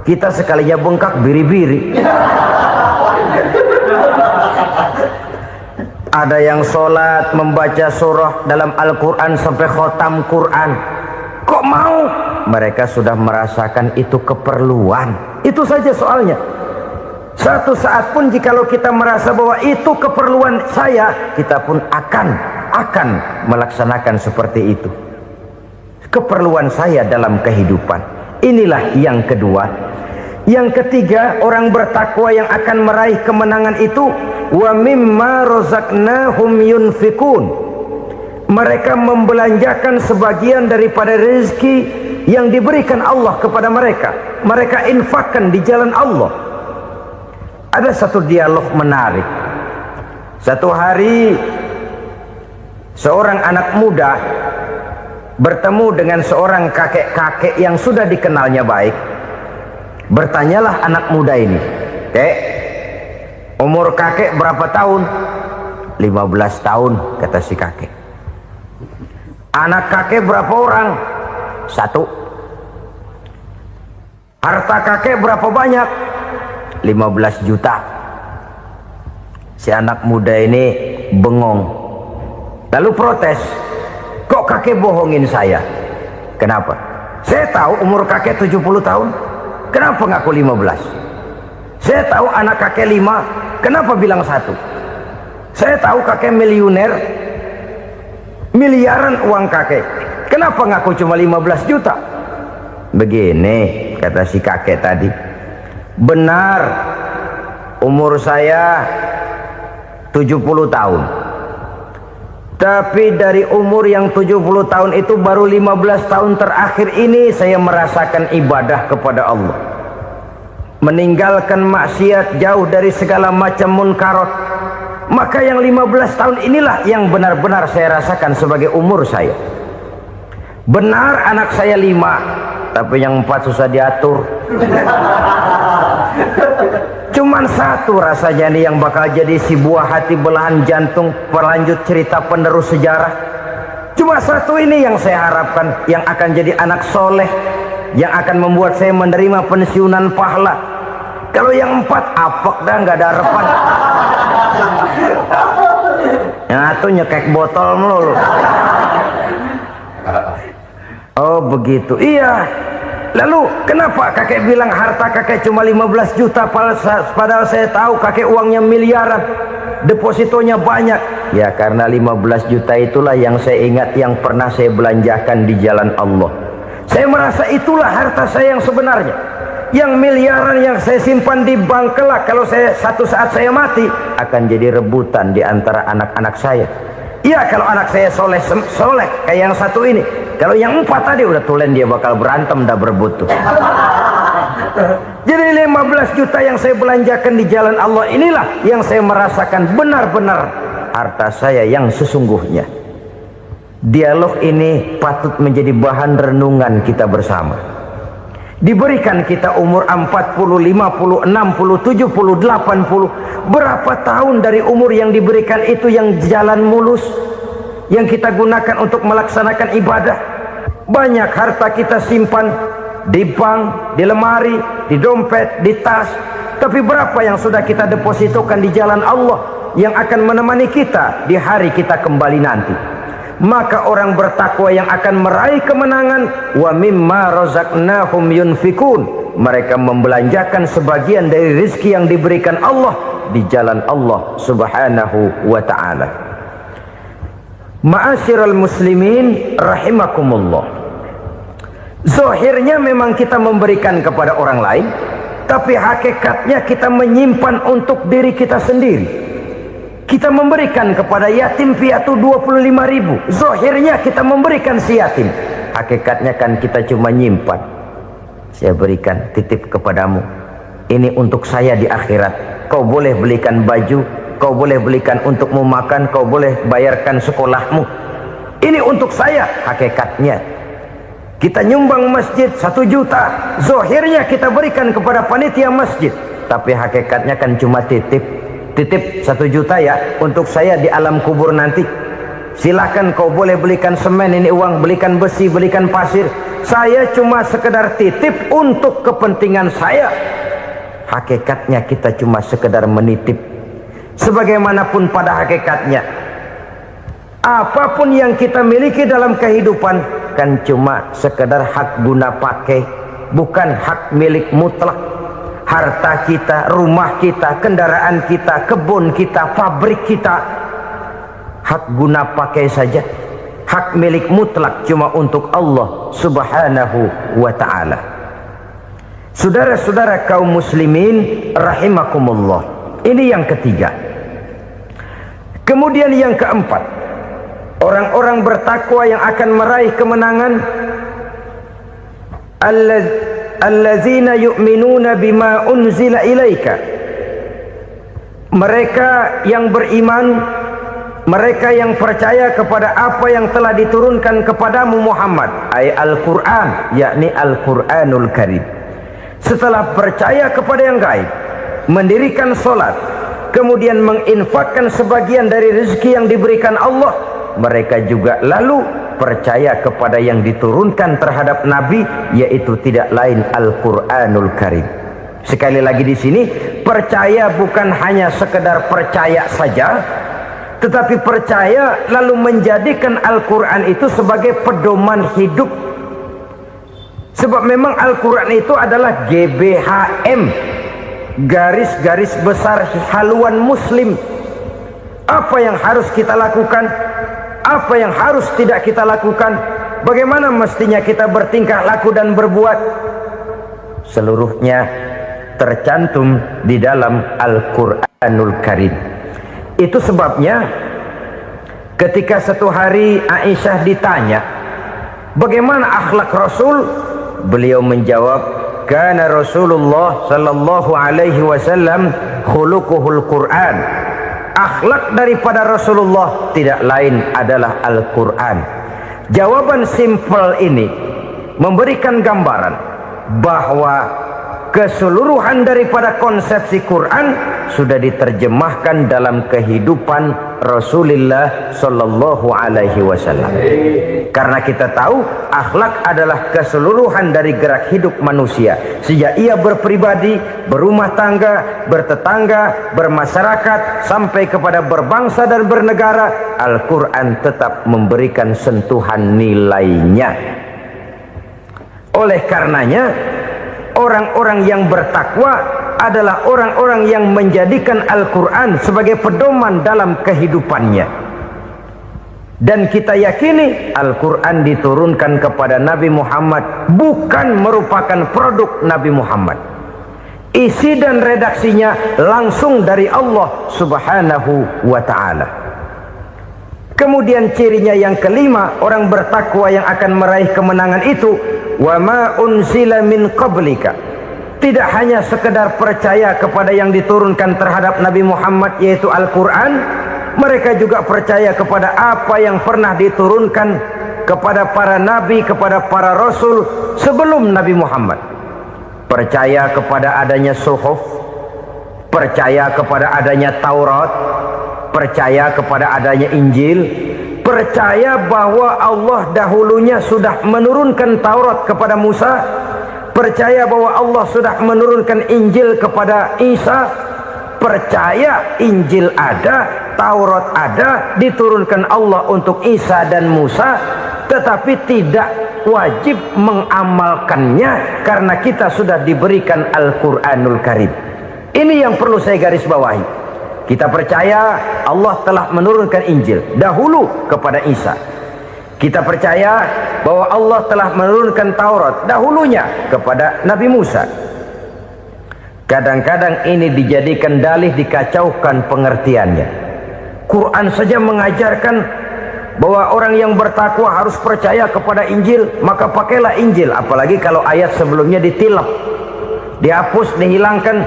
Kita sekalinya bengkak biri-biri. Ada yang sholat membaca surah dalam Al-Quran sampai khotam Quran. Kok mau? Mereka sudah merasakan itu keperluan. Itu saja soalnya. Satu saat pun jikalau kita merasa bahwa itu keperluan saya, kita pun akan melaksanakan seperti itu. Keperluan saya dalam kehidupan. Inilah yang kedua. Yang ketiga, orang bertakwa yang akan meraih kemenangan itu, wa mimma razaqnahum yunfikun. Mereka membelanjakan sebagian daripada rezeki yang diberikan Allah kepada mereka. Mereka infakkan di jalan Allah. Ada satu dialog menarik. Satu hari seorang anak muda bertemu dengan seorang kakek-kakek yang sudah dikenalnya baik. Bertanyalah anak muda ini, "Kek, umur kakek berapa tahun?" 15 tahun, kata si kakek. Anak kakek berapa orang? 1. Harta kakek berapa banyak? 15 juta. Si anak muda ini bengong. Lalu protes, "Kok kakek bohongin saya?" "Kenapa?" "Saya tahu umur kakek 70 tahun. Kenapa ngaku 15? Saya tahu anak kakek 5. Kenapa bilang 1? Saya tahu kakek miliuner, miliaran uang kakek. Kenapa ngaku cuma 15 juta? Begini, kata si kakek tadi. Benar, umur saya 70 tahun. Tapi dari umur yang 70 tahun itu baru 15 tahun terakhir ini saya merasakan ibadah kepada Allah. Meninggalkan maksiat, jauh dari segala macam munkarat. Maka yang 15 tahun inilah yang benar-benar saya rasakan sebagai umur saya. Benar anak saya 5, tapi yang 4 susah diatur. Cuman 1 rasanya nih yang bakal jadi si buah hati, belahan jantung, pelanjut cerita penerus sejarah. Cuma 1 ini yang saya harapkan, yang akan jadi anak soleh, yang akan membuat saya menerima pensiunan pahala. Kalau yang 4 apek dah, nggak ada harapan. Yang 1 nyekek botol melulu. Oh begitu, iya. Lalu kenapa kakek bilang harta kakek cuma 15 juta padahal saya tahu kakek uangnya miliaran, depositonya banyak? Ya karena 15 juta itulah yang saya ingat yang pernah saya belanjakan di jalan Allah. Saya merasa itulah harta saya yang sebenarnya. Yang miliaran yang saya simpan di bank kelak, kalau satu saat saya mati, akan jadi rebutan di antara anak-anak saya. Iya kalau anak saya soleh kayak yang 1 ini. Kalau yang 4 tadi udah tulen dia bakal berantem dah berebut tuh. Jadi 15 juta yang saya belanjakan di jalan Allah inilah yang saya merasakan benar-benar harta saya yang sesungguhnya. Dialog ini patut menjadi bahan renungan kita bersama. Diberikan kita umur 40, 50, 60, 70, 80. Berapa tahun dari umur yang diberikan itu yang jalan mulus, yang kita gunakan untuk melaksanakan ibadah? Banyak harta kita simpan di bank, di lemari, di dompet, di tas. Tapi berapa yang sudah kita depositokan di jalan Allah yang akan menemani kita di hari kita kembali nanti? Maka orang bertakwa yang akan meraih kemenangan, wa mimma razaqnahum yunfikun, mereka membelanjakan sebagian dari rezeki yang diberikan Allah di jalan Allah subhanahu wa ta'ala. Ma'asyiral muslimin rahimakumullah, zahirnya memang kita memberikan kepada orang lain, tapi hakikatnya kita menyimpan untuk diri kita sendiri. Kita memberikan kepada yatim piatu 25.000, zahirnya kita memberikan si yatim, hakikatnya kan kita cuma nyimpan. Saya berikan, titip kepadamu, ini untuk saya di akhirat. Kau boleh belikan baju, kau boleh belikan untukmu makan, kau boleh bayarkan sekolahmu. Ini untuk saya. Hakikatnya kita nyumbang masjid 1 juta, zahirnya kita berikan kepada panitia masjid, tapi hakikatnya kan cuma titip 1 juta ya, untuk saya di alam kubur nanti. Silahkan kau boleh belikan semen, ini uang, belikan besi, belikan pasir, saya cuma sekedar titip untuk kepentingan saya. Hakikatnya kita cuma sekedar menitip. Sebagaimanapun pada hakikatnya, apapun yang kita miliki dalam kehidupan kan cuma sekedar hak guna pakai, bukan hak milik mutlak. Harta kita, rumah kita, kendaraan kita, kebun kita, pabrik kita, hak guna pakai saja. Hak milik mutlak cuma untuk Allah subhanahu wa ta'ala. Saudara-saudara kaum muslimin rahimakumullah, ini yang ketiga. Kemudian yang keempat, orang-orang bertakwa yang akan meraih kemenangan, allazina yu'minuna bima unzila ilaika, mereka yang beriman, mereka yang percaya kepada apa yang telah diturunkan kepadamu Muhammad, ay Al-Quran, yakni Al-Quranul Karim. Setelah percaya kepada yang gaib, mendirikan solat, kemudian menginfakkan sebagian dari rezeki yang diberikan Allah, mereka juga lalu percaya kepada yang diturunkan terhadap Nabi, yaitu tidak lain Al-Quranul Karim. Sekali lagi di sini, percaya bukan hanya sekedar percaya saja, tetapi percaya lalu menjadikan Al-Quran itu sebagai pedoman hidup. Sebab memang Al-Quran itu adalah GBHM, garis-garis besar haluan muslim. Apa yang harus kita lakukan, apa yang harus tidak kita lakukan, bagaimana mestinya kita bertingkah laku dan berbuat, seluruhnya tercantum di dalam Al-Quranul Karim. Itu sebabnya ketika satu hari Aisyah ditanya bagaimana akhlak Rasul, beliau menjawab, kana Rasulullah sallallahu alaihi wasallam khuluquhul Quran. Akhlak daripada Rasulullah tidak lain adalah Al-Quran. Jawaban simpel ini memberikan gambaran bahwa keseluruhan daripada konsepsi Quran sudah diterjemahkan dalam kehidupan Rasulullah sallallahu alaihi wasallam. Karena kita tahu akhlak adalah keseluruhan dari gerak hidup manusia. Sejak ia berpribadi, berumah tangga, bertetangga, bermasyarakat, sampai kepada berbangsa dan bernegara, Al-Quran tetap memberikan sentuhan nilainya. Oleh karenanya, orang-orang yang bertakwa adalah orang-orang yang menjadikan Al-Quran sebagai pedoman dalam kehidupannya. Dan kita yakini Al-Quran diturunkan kepada Nabi Muhammad bukan merupakan produk Nabi Muhammad. Isi dan redaksinya langsung dari Allah subhanahu wa ta'ala. Kemudian cirinya yang kelima, orang bertakwa yang akan meraih kemenangan itu, wa ma unzila min qablika, tidak hanya sekedar percaya kepada yang diturunkan terhadap Nabi Muhammad yaitu Al-Quran, mereka juga percaya kepada apa yang pernah diturunkan kepada para nabi, kepada para rasul sebelum Nabi Muhammad. Percaya kepada adanya suhuf, percaya kepada adanya Taurat, percaya kepada adanya Injil, percaya bahwa Allah dahulunya sudah menurunkan Taurat kepada Musa, percaya bahwa Allah sudah menurunkan Injil kepada Isa, percaya Injil ada, Taurat ada, diturunkan Allah untuk Isa dan Musa, tetapi tidak wajib mengamalkannya karena kita sudah diberikan Al-Quranul Karim. Ini yang perlu saya garis bawahi. Kita percaya Allah telah menurunkan Injil dahulu kepada Isa. Kita percaya bahwa Allah telah menurunkan Taurat dahulunya kepada Nabi Musa. Kadang-kadang ini dijadikan dalih, dikacaukan pengertiannya. Quran saja mengajarkan bahwa orang yang bertakwa harus percaya kepada Injil, maka pakailah Injil. Apalagi kalau ayat sebelumnya ditilap, dihapus, dihilangkan,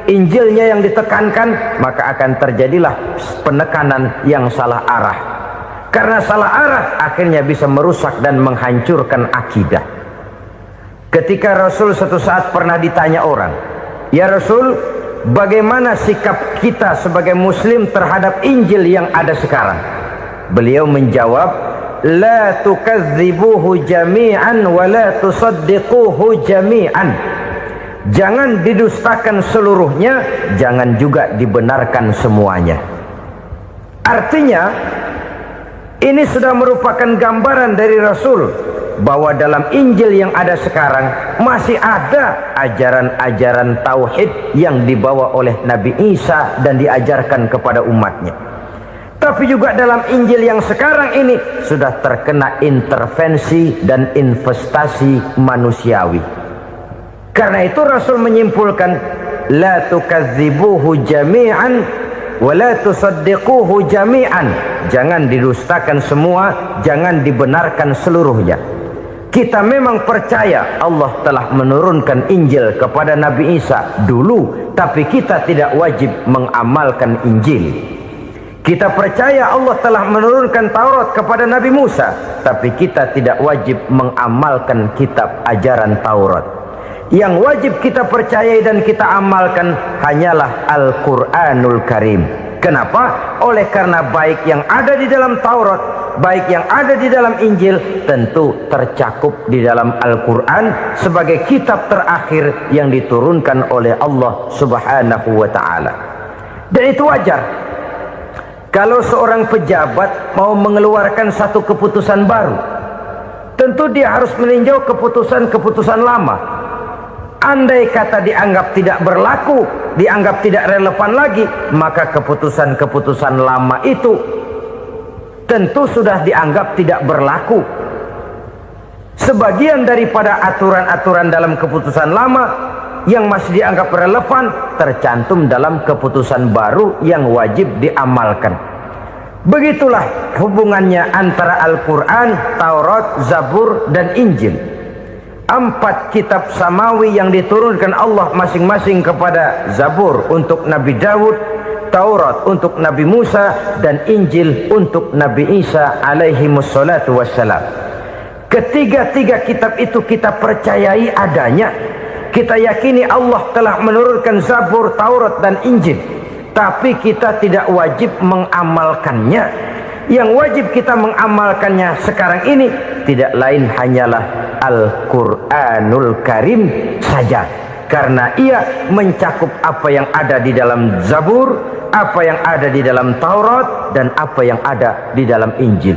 Injilnya yang ditekankan, maka akan terjadilah penekanan yang salah arah. Karena salah arah akhirnya bisa merusak dan menghancurkan akidah. Ketika Rasul suatu saat pernah ditanya orang, "Ya Rasul, bagaimana sikap kita sebagai muslim terhadap Injil yang ada sekarang?" Beliau menjawab, "La tukadzibuhu jami'an wa la tusaddiquhu jami'an." Jangan didustakan seluruhnya, jangan juga dibenarkan semuanya. Artinya, ini sudah merupakan gambaran dari Rasul bahwa dalam Injil yang ada sekarang masih ada ajaran-ajaran tauhid yang dibawa oleh Nabi Isa dan diajarkan kepada umatnya. Tapi juga dalam Injil yang sekarang ini sudah terkena intervensi dan investasi manusiawi. Karena itu Rasul menyimpulkan, la tukadzibuhu jami'an wa la tusaddiquhu jami'an. Jangan didustakan semua, jangan dibenarkan seluruhnya. Kita memang percaya Allah telah menurunkan Injil kepada Nabi Isa dulu, tapi kita tidak wajib mengamalkan Injil. Kita percaya Allah telah menurunkan Taurat kepada Nabi Musa, tapi kita tidak wajib mengamalkan kitab ajaran Taurat. Yang wajib kita percayai dan kita amalkan hanyalah Al-Quranul Karim. Kenapa? Oleh karena baik yang ada di dalam Taurat, baik yang ada di dalam Injil, tentu tercakup di dalam Al-Quran sebagai kitab terakhir yang diturunkan oleh Allah Subhanahu wa Ta'ala. Dan itu wajar. Kalau seorang pejabat mau mengeluarkan satu keputusan baru, tentu dia harus meninjau keputusan-keputusan lama. Andai kata dianggap tidak berlaku, dianggap tidak relevan lagi, maka keputusan-keputusan lama itu tentu sudah dianggap tidak berlaku. Sebagian daripada aturan-aturan dalam keputusan lama yang masih dianggap relevan tercantum dalam keputusan baru yang wajib diamalkan. Begitulah hubungannya antara Al-Quran, Taurat, Zabur, dan Injil. 4 kitab samawi yang diturunkan Allah masing-masing kepada Zabur untuk Nabi Daud, Taurat untuk Nabi Musa, dan Injil untuk Nabi Isa alaihi wassalatu wassalam. Ketiga-tiga kitab itu kita percayai adanya. Kita yakini Allah telah menurunkan Zabur, Taurat, dan Injil, tapi kita tidak wajib mengamalkannya. Yang wajib kita mengamalkannya sekarang ini tidak lain hanyalah Al-Quranul Karim saja, karena ia mencakup apa yang ada di dalam Zabur, apa yang ada di dalam Taurat, dan apa yang ada di dalam Injil.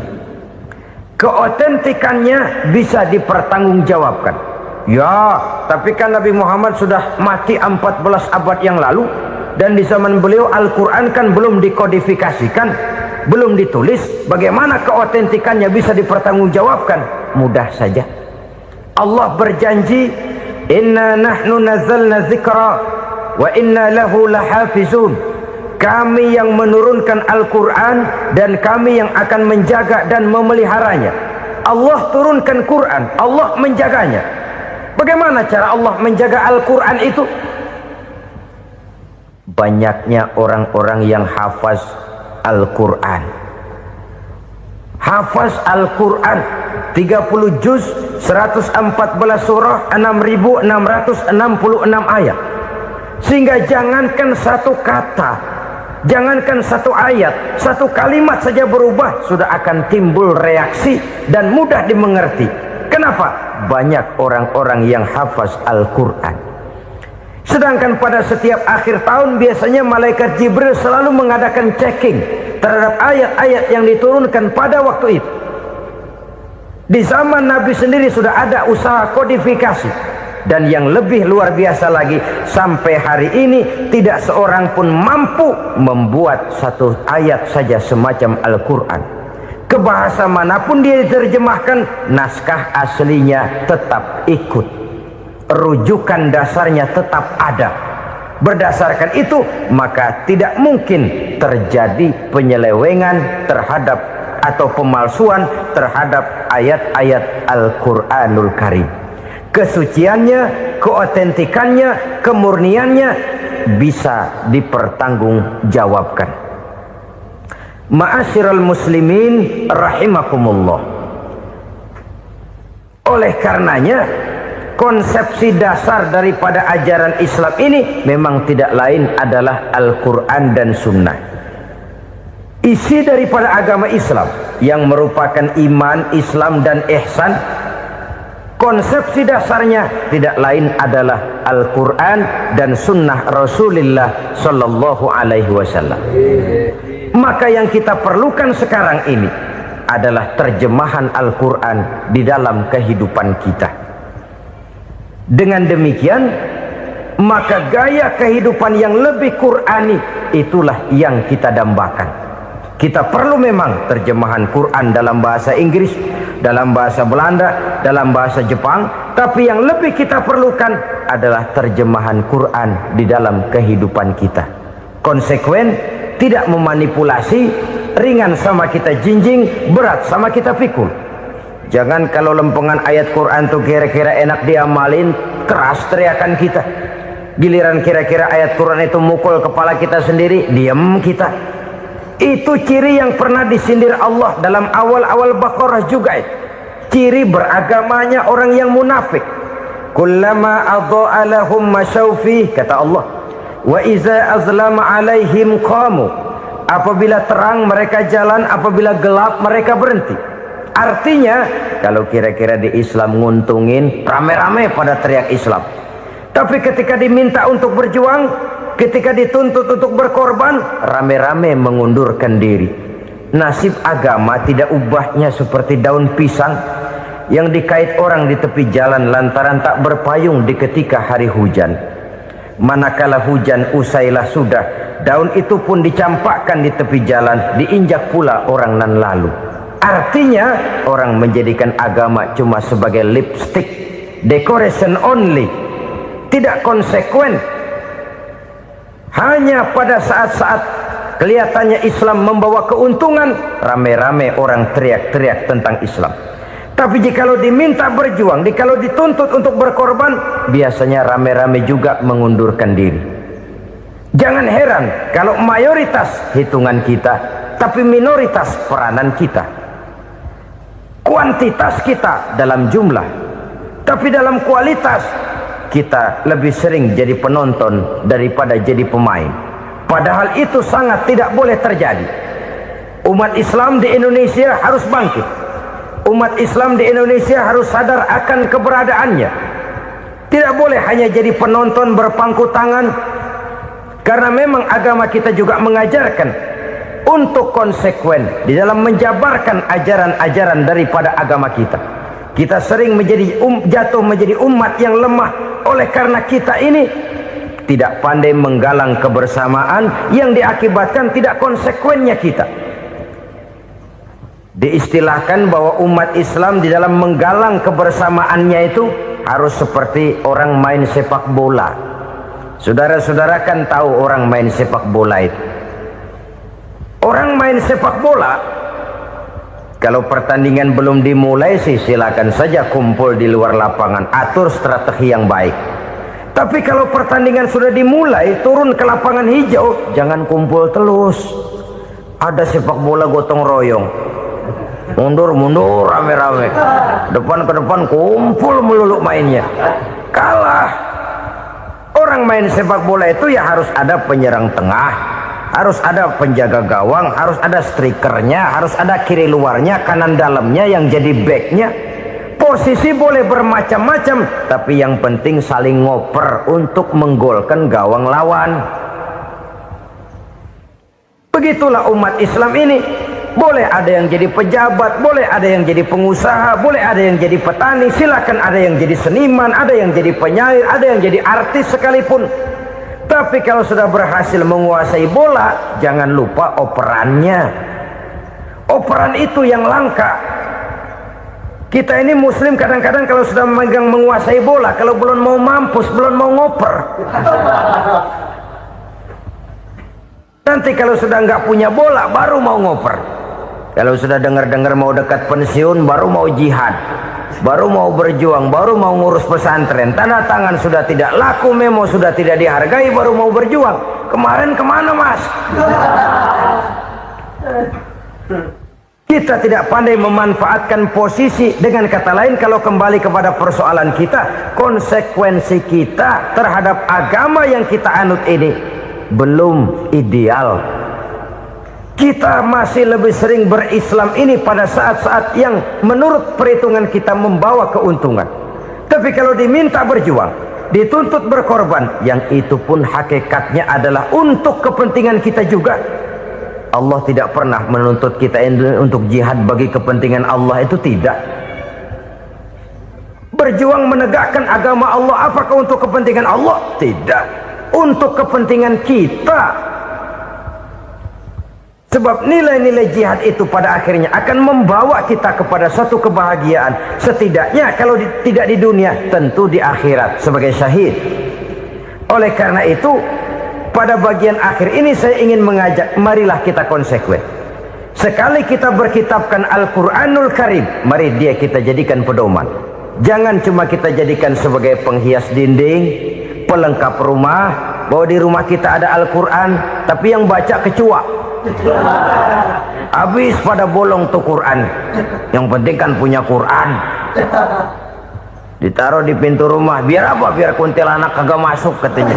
Keotentikannya bisa dipertanggungjawabkan. Ya, tapi kan Nabi Muhammad sudah mati 14 abad yang lalu, dan di zaman beliau Al-Quran kan belum dikodifikasikan, belum ditulis. Bagaimana keotentikannya bisa dipertanggungjawabkan? Mudah saja. Allah berjanji, inna nahnu nazzalna dzikra wa inna lahu lahafizun. Kami yang menurunkan Al-Quran dan kami yang akan menjaga dan memeliharanya. Allah turunkan Quran, Allah menjaganya. Bagaimana cara Allah menjaga Al-Quran itu? Banyaknya orang-orang yang hafaz Al-Quran. Hafaz Al-Quran 30 juz, 114 surah, 6.666 ayat. Sehingga jangankan satu kata, jangankan satu ayat, satu kalimat saja berubah sudah akan timbul reaksi dan mudah dimengerti. Kenapa? banyak orang-orang yang hafaz Al-Quran. Sedangkan pada setiap akhir tahun biasanya malaikat Jibril selalu mengadakan checking terhadap ayat-ayat yang diturunkan pada waktu itu. Di zaman Nabi sendiri sudah ada usaha kodifikasi. Dan yang lebih luar biasa lagi, sampai hari ini tidak seorang pun mampu membuat satu ayat saja semacam Al-Quran. Ke bahasa manapun dia diterjemahkan, naskah aslinya tetap ikut, rujukan dasarnya tetap ada. Berdasarkan itu, maka tidak mungkin terjadi penyelewengan terhadap atau pemalsuan terhadap ayat-ayat Al-Quranul Karim. Kesuciannya, keotentikannya, kemurniannya bisa dipertanggungjawabkan. Ma'asyiral muslimin rahimakumullah. Oleh karenanya, konsepsi dasar daripada ajaran Islam ini memang tidak lain adalah Al-Quran dan Sunnah. Isi daripada agama Islam yang merupakan iman, Islam dan ihsan, konsepsi dasarnya tidak lain adalah Al-Quran dan Sunnah Rasulullah Sallallahu Alaihi Wasallam. Maka yang kita perlukan sekarang ini adalah terjemahan Al-Quran di dalam kehidupan kita. Dengan demikian, maka gaya kehidupan yang lebih Qurani itulah yang kita dambakan. Kita perlu memang terjemahan Quran dalam bahasa Inggris, dalam bahasa Belanda, dalam bahasa Jepang, tapi yang lebih kita perlukan adalah terjemahan Quran di dalam kehidupan kita. Konsekuen, tidak memanipulasi, ringan sama kita jinjing, berat sama kita pikul. Jangan kalau lempengan ayat Quran tuh kira-kira enak diamalin, keras teriakan kita. Giliran kira-kira ayat Quran itu mukul kepala kita sendiri, diam kita. Itu ciri yang pernah disindir Allah dalam awal-awal Baqarah juga. Ciri beragamanya orang yang munafik. Kullama adha'a lahum masyawfi, kata Allah, wa iza azlama alaihim qamu. Apabila terang mereka jalan, apabila gelap mereka berhenti. Artinya, kalau kira-kira di Islam nguntungin, rame-rame pada teriak Islam. Tapi ketika diminta untuk berjuang, ketika dituntut untuk berkorban, rame-rame mengundurkan diri. Nasib agama tidak ubahnya seperti daun pisang yang dikait orang di tepi jalan lantaran tak berpayung di ketika hari hujan. Manakala hujan usailah sudah, daun itu pun dicampakkan di tepi jalan, diinjak pula orang nan lalu. Artinya, orang menjadikan agama cuma sebagai lipstick, decoration only, tidak konsekuen. Hanya pada saat-saat kelihatannya Islam membawa keuntungan, rame-rame orang teriak-teriak tentang Islam. Tapi jikalau diminta berjuang, jikalau dituntut untuk berkorban, biasanya rame-rame juga mengundurkan diri. Jangan heran kalau mayoritas hitungan kita, tapi minoritas peranan kita. Kuantitas kita dalam jumlah, tapi dalam kualitas kita lebih sering jadi penonton daripada jadi pemain. Padahal itu sangat tidak boleh terjadi. Umat Islam di Indonesia harus bangkit. Umat Islam di Indonesia harus sadar akan keberadaannya. Tidak boleh hanya jadi penonton berpangku tangan. Karena memang agama kita juga mengajarkan untuk konsekuen di dalam menjabarkan ajaran-ajaran daripada agama kita. Kita sering jatuh menjadi umat yang lemah oleh karena kita ini tidak pandai menggalang kebersamaan yang diakibatkan tidak konsekuennya kita. Diistilahkan bahwa umat Islam di dalam menggalang kebersamaannya itu harus seperti orang main sepak bola. Saudara-saudara kan tahu orang main sepak bola itu. Orang main sepak bola, kalau pertandingan belum dimulai sih silakan saja kumpul di luar lapangan, atur strategi yang baik. Tapi kalau pertandingan sudah dimulai, turun ke lapangan hijau, jangan kumpul terus. Ada sepak bola gotong royong, mundur-mundur rame-rame, depan ke depan kumpul melulu mainnya. Kalah. Orang main sepak bola itu ya harus ada penyerang tengah, harus ada penjaga gawang, harus ada strikernya, harus ada kiri luarnya, kanan dalamnya yang jadi backnya. Posisi boleh bermacam-macam, tapi yang penting saling ngoper untuk menggolkan gawang lawan. Begitulah umat Islam ini. Boleh ada yang jadi pejabat, boleh ada yang jadi pengusaha, boleh ada yang jadi petani, silakan ada yang jadi seniman, ada yang jadi penyair, ada yang jadi artis sekalipun. Tapi kalau sudah berhasil menguasai bola, jangan lupa operannya. Operan itu yang langka. Kita ini muslim kadang-kadang kalau sudah memegang menguasai bola, kalau belum mau mampus, belum mau ngoper. Nanti kalau sudah nggak punya bola, baru mau ngoper. Kalau sudah dengar-dengar mau dekat pensiun, baru mau jihad, baru mau berjuang, baru mau ngurus pesantren. Tanda tangan sudah tidak laku, memo sudah tidak dihargai, baru mau berjuang. Kemarin kemana, Mas? Kita tidak pandai memanfaatkan posisi. Dengan kata lain, kalau kembali kepada persoalan kita, konsekuensi kita terhadap agama yang kita anut ini belum ideal. Kita masih lebih sering berislam ini pada saat-saat yang menurut perhitungan kita membawa keuntungan. Tapi kalau diminta berjuang, dituntut berkorban, yang itu pun hakikatnya adalah untuk kepentingan kita juga. Allah tidak pernah menuntut kita untuk jihad bagi kepentingan Allah, itu tidak. Berjuang menegakkan agama Allah, apakah untuk kepentingan Allah? Tidak. Untuk kepentingan kita. Sebab nilai-nilai jihad itu pada akhirnya akan membawa kita kepada satu kebahagiaan. Setidaknya kalau tidak di dunia, tentu di akhirat sebagai syahid. Oleh karena itu, pada bagian akhir ini saya ingin mengajak, marilah kita konsekuen. Sekali kita berkitabkan Al-Quranul Karim, mari dia kita jadikan pedoman. Jangan cuma kita jadikan sebagai penghias dinding, pelengkap rumah, bahwa di rumah kita ada Al-Quran, tapi yang baca kecoa. Habis pada bolong tuh Quran. Yang penting kan punya Quran. Ditaruh di pintu rumah. Biar apa? Biar kuntilanak kagak masuk katanya.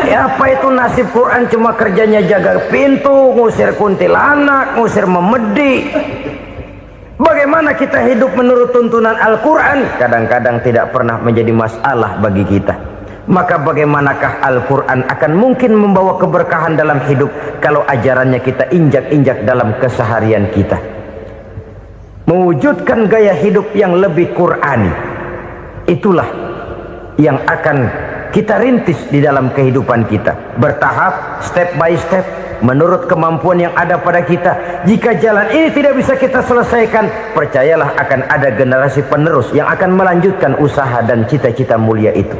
Ya apa itu nasib Quran, cuma kerjanya jaga pintu, ngusir kuntilanak, ngusir memedi. Bagaimana kita hidup menurut tuntunan Al-Quran? Kadang-kadang tidak pernah menjadi masalah bagi kita. Maka bagaimanakah Al-Quran akan mungkin membawa keberkahan dalam hidup kalau ajarannya kita injak-injak dalam keseharian kita? Mewujudkan gaya hidup yang lebih Qurani, itulah yang akan kita rintis di dalam kehidupan kita, bertahap, step by step, menurut kemampuan yang ada pada kita. Jika jalan ini tidak bisa kita selesaikan, percayalah akan ada generasi penerus yang akan melanjutkan usaha dan cita-cita mulia itu.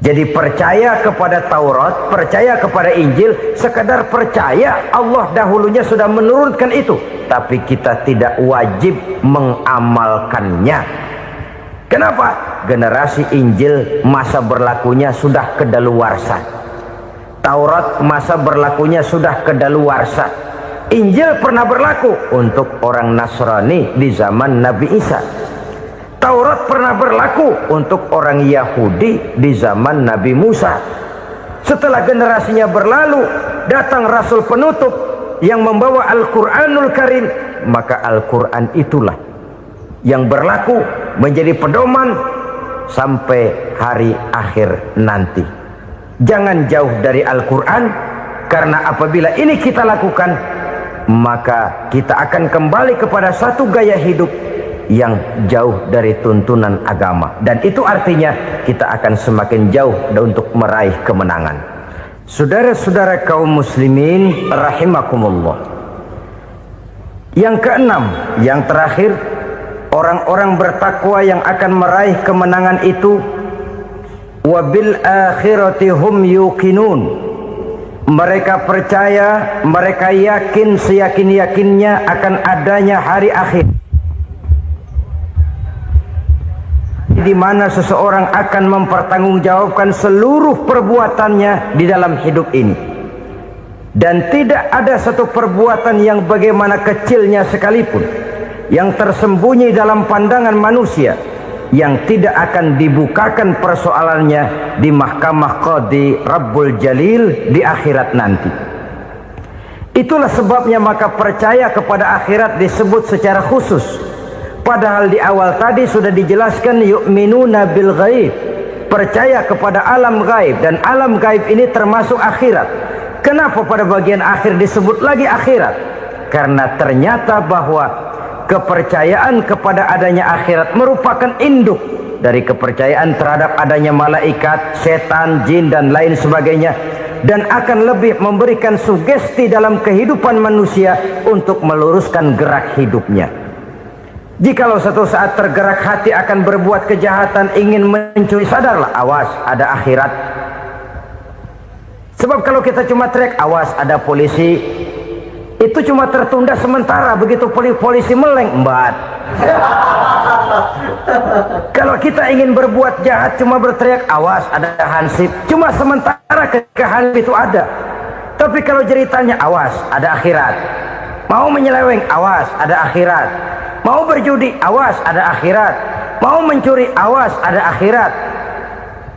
Jadi percaya kepada Taurat, percaya kepada Injil, sekadar percaya Allah dahulunya sudah menurunkan itu, tapi kita tidak wajib mengamalkannya. Kenapa? Generasi Injil masa berlakunya sudah kedaluarsa. Taurat masa berlakunya sudah kedaluarsa. Injil pernah berlaku untuk orang Nasrani di zaman Nabi Isa. Taurat pernah berlaku untuk orang Yahudi di zaman Nabi Musa. Setelah generasinya berlalu, datang Rasul penutup yang membawa Al-Quranul Karim. Maka Al-Quran itulah yang berlaku menjadi pedoman sampai hari akhir nanti. Jangan jauh dari Al-Quran, karena apabila ini kita lakukan, maka kita akan kembali kepada satu gaya hidup yang jauh dari tuntunan agama, dan itu artinya kita akan semakin jauh untuk meraih kemenangan. Saudara-saudara kaum muslimin rahimakumullah. Yang keenam, yang terakhir, orang-orang bertakwa yang akan meraih kemenangan itu wabil akhirati hum yuqinun. Mereka percaya, mereka yakin seyakin-yakinnya akan adanya hari akhir, di mana seseorang akan mempertanggungjawabkan seluruh perbuatannya di dalam hidup ini, dan tidak ada satu perbuatan yang bagaimana kecilnya sekalipun yang tersembunyi dalam pandangan manusia yang tidak akan dibukakan persoalannya di mahkamah Qadi Rabbul Jalil di akhirat nanti. Itulah sebabnya maka percaya kepada akhirat disebut secara khusus Padahal di awal tadi sudah dijelaskan yu'minuna bil ghaib, percaya kepada alam gaib, dan alam gaib ini termasuk akhirat. Kenapa pada bagian akhir disebut lagi akhirat? Karena ternyata bahwa kepercayaan kepada adanya akhirat merupakan induk dari kepercayaan terhadap adanya malaikat, setan, jin dan lain sebagainya, dan akan lebih memberikan sugesti dalam kehidupan manusia untuk meluruskan gerak hidupnya. Jikalau satu saat tergerak hati akan berbuat kejahatan, ingin mencuri, sadarlah, awas ada akhirat. Sebab kalau kita cuma teriak awas ada polisi, itu cuma tertunda sementara. Begitu polisi meleng, embat. Kalau kita ingin berbuat jahat cuma berteriak awas ada hansip, cuma sementara kehansip itu ada. Tapi kalau ceritanya awas ada akhirat, mau menyeleweng awas ada akhirat, mau berjudi awas ada akhirat, mau mencuri awas ada akhirat.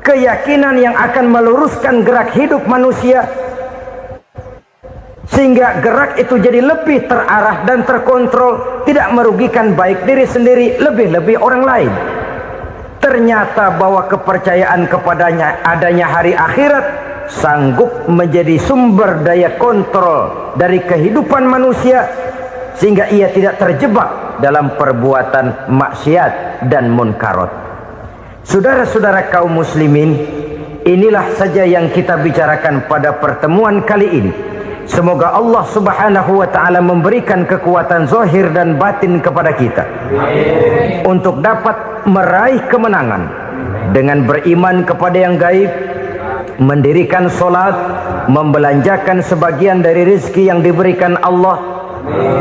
Keyakinan yang akan meluruskan gerak hidup manusia sehingga gerak itu jadi lebih terarah dan terkontrol, tidak merugikan baik diri sendiri, lebih-lebih orang lain. Ternyata bahwa kepercayaan kepadanya adanya hari akhirat sanggup menjadi sumber daya kontrol dari kehidupan manusia, sehingga ia tidak terjebak dalam perbuatan maksiat dan munkarat. Saudara-saudara kaum muslimin, inilah saja yang kita bicarakan pada pertemuan kali ini. Semoga Allah subhanahu wa ta'ala memberikan kekuatan zahir dan batin kepada kita untuk dapat meraih kemenangan dengan beriman kepada yang gaib, mendirikan solat, membelanjakan sebagian dari rezeki yang diberikan Allah,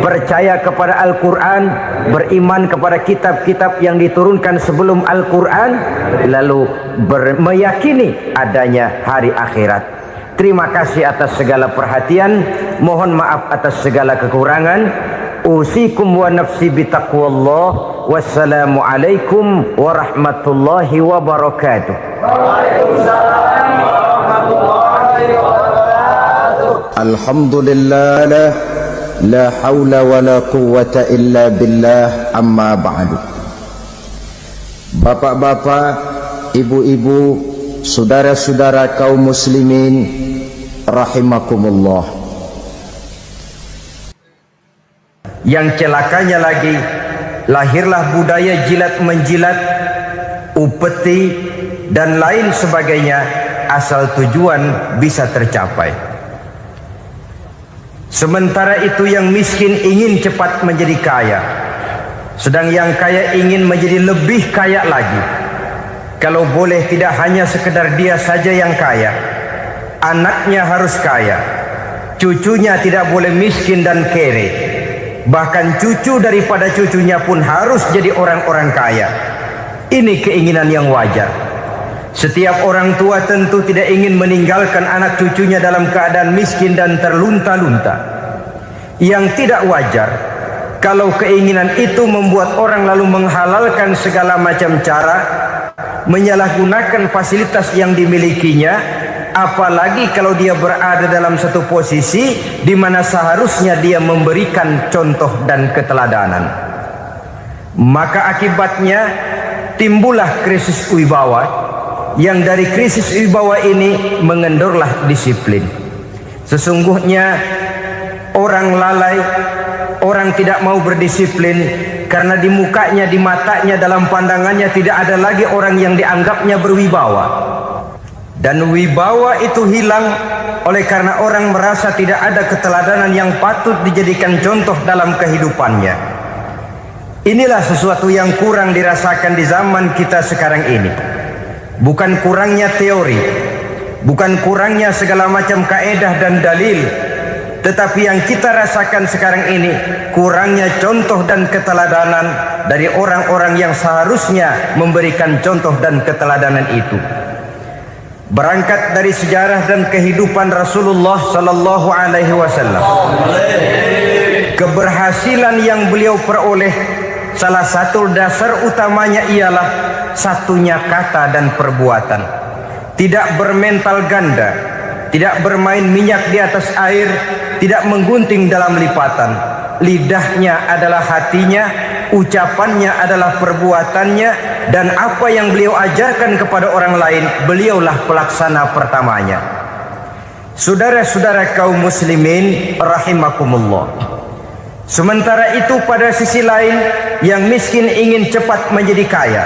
percaya kepada Al-Quran, beriman kepada kitab-kitab yang diturunkan sebelum Al-Quran, lalu meyakini adanya hari akhirat. Terima kasih atas segala perhatian, mohon maaf atas segala kekurangan. Usikum wa nafsi bitaqwallah. Wassalamu alaikum warahmatullahi wabarakatuh. Waalaikumsalam warahmatullahi wabarakatuh. Alhamdulillah, la hawla wa la quwwata illa billah, amma ba'du. Bapak-bapak, ibu-ibu, saudara-saudara kaum muslimin rahimakumullah. Yang celakanya lagi, lahirlah budaya jilat menjilat, upeti dan lain sebagainya, asal tujuan bisa tercapai. Sementara itu yang miskin ingin cepat menjadi kaya, sedang yang kaya ingin menjadi lebih kaya lagi. Kalau boleh tidak hanya sekedar dia saja yang kaya, anaknya harus kaya, cucunya tidak boleh miskin dan kere, bahkan cucu daripada cucunya pun harus jadi orang-orang kaya. Ini keinginan yang wajar. Setiap orang tua tentu tidak ingin meninggalkan anak cucunya dalam keadaan miskin dan terlunta-lunta. Yang tidak wajar kalau keinginan itu membuat orang lalu menghalalkan segala macam cara, menyalahgunakan fasilitas yang dimilikinya, apalagi kalau dia berada dalam satu posisi di mana seharusnya dia memberikan contoh dan keteladanan. Maka akibatnya timbullah krisis wibawa, yang dari krisis wibawa ini mengendorlah disiplin. Sesungguhnya orang lalai, orang tidak mau berdisiplin karena di mukanya, di matanya, dalam pandangannya tidak ada lagi orang yang dianggapnya berwibawa. Dan wibawa itu hilang oleh karena orang merasa tidak ada keteladanan yang patut dijadikan contoh dalam kehidupannya. Inilah sesuatu yang kurang dirasakan di zaman kita sekarang ini. Bukan kurangnya teori, bukan kurangnya segala macam kaedah dan dalil, tetapi yang kita rasakan sekarang ini kurangnya contoh dan keteladanan dari orang-orang yang seharusnya memberikan contoh dan keteladanan itu. Berangkat dari sejarah dan kehidupan Rasulullah sallallahu alaihi wasallam, keberhasilan yang beliau peroleh, salah satu dasar utamanya ialah satunya kata dan perbuatan. Tidak bermental ganda, tidak bermain minyak di atas air, tidak menggunting dalam lipatan. Lidahnya adalah hatinya, ucapannya adalah perbuatannya, dan apa yang beliau ajarkan kepada orang lain, beliaulah pelaksana pertamanya. Saudara-saudara kaum muslimin rahimakumullah. Sementara itu pada sisi lain, yang miskin ingin cepat menjadi kaya,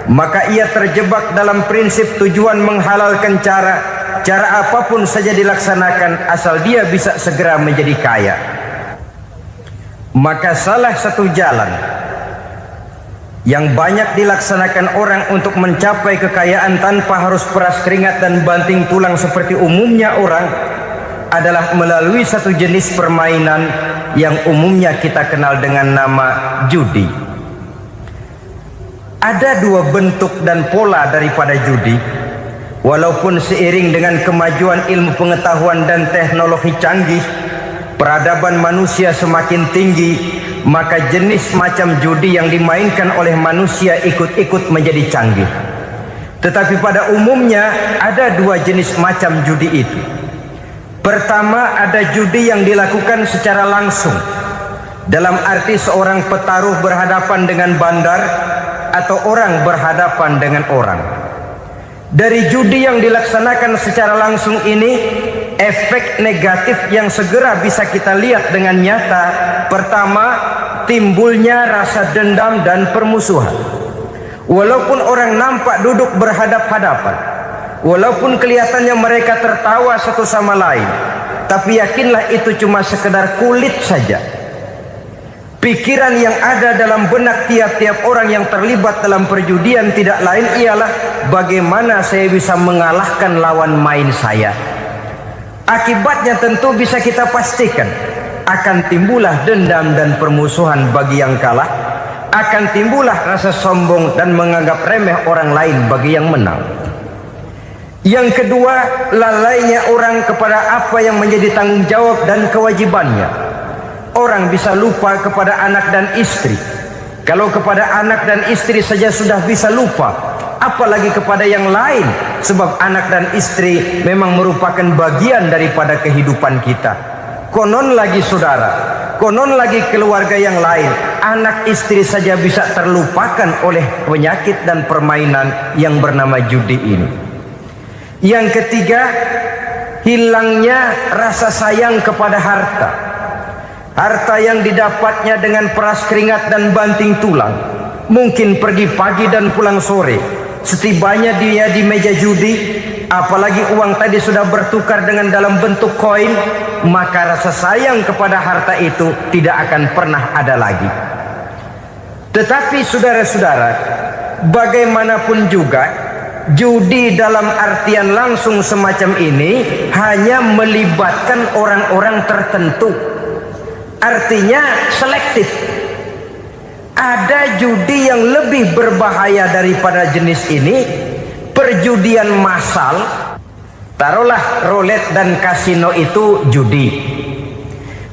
maka ia terjebak dalam prinsip tujuan menghalalkan cara apapun saja dilaksanakan asal dia bisa segera menjadi kaya. Maka salah satu jalan yang banyak dilaksanakan orang untuk mencapai kekayaan tanpa harus peras keringat dan banting tulang seperti umumnya orang adalah melalui satu jenis permainan yang umumnya kita kenal dengan nama judi. Ada dua bentuk dan pola daripada judi. Walaupun seiring dengan kemajuan ilmu pengetahuan dan teknologi canggih, peradaban manusia semakin tinggi, maka jenis macam judi yang dimainkan oleh manusia ikut-ikut menjadi canggih. Tetapi pada umumnya ada dua jenis macam judi itu. Pertama, ada judi yang dilakukan secara langsung, dalam arti seorang petaruh berhadapan dengan bandar atau orang berhadapan dengan orang. Dari judi yang dilaksanakan secara langsung ini, efek negatif yang segera bisa kita lihat dengan nyata. Pertama, timbulnya rasa dendam dan permusuhan. Walaupun orang nampak duduk berhadap-hadapan, walaupun kelihatannya mereka tertawa satu sama lain, tapi yakinlah itu cuma sekedar kulit saja. Pikiran yang ada dalam benak tiap-tiap orang yang terlibat dalam perjudian tidak lain ialah bagaimana saya bisa mengalahkan lawan main saya. Akibatnya tentu bisa kita pastikan akan timbullah dendam dan permusuhan bagi yang kalah, akan timbullah rasa sombong dan menganggap remeh orang lain bagi yang menang. Yang kedua, lalainya orang kepada apa yang menjadi tanggung jawab dan kewajibannya. Orang bisa lupa kepada anak dan istri. Kalau kepada anak dan istri saja sudah bisa lupa, apalagi kepada yang lain. Sebab anak dan istri memang merupakan bagian daripada kehidupan kita. Konon lagi saudara, konon lagi keluarga yang lain, anak istri saja bisa terlupakan oleh penyakit dan permainan yang bernama judi ini. Yang ketiga, hilangnya rasa sayang kepada harta. Harta yang didapatnya dengan peras keringat dan banting tulang. Mungkin pergi pagi dan pulang sore. Setibanya dia di meja judi, apalagi uang tadi sudah bertukar dengan dalam bentuk koin, maka rasa sayang kepada harta itu tidak akan pernah ada lagi. Tetapi saudara-saudara, bagaimanapun juga, judi dalam artian langsung semacam ini hanya melibatkan orang-orang tertentu. Artinya selektif. Ada judi yang lebih berbahaya daripada jenis ini, perjudian massal. Taruhlah roulette dan kasino itu judi.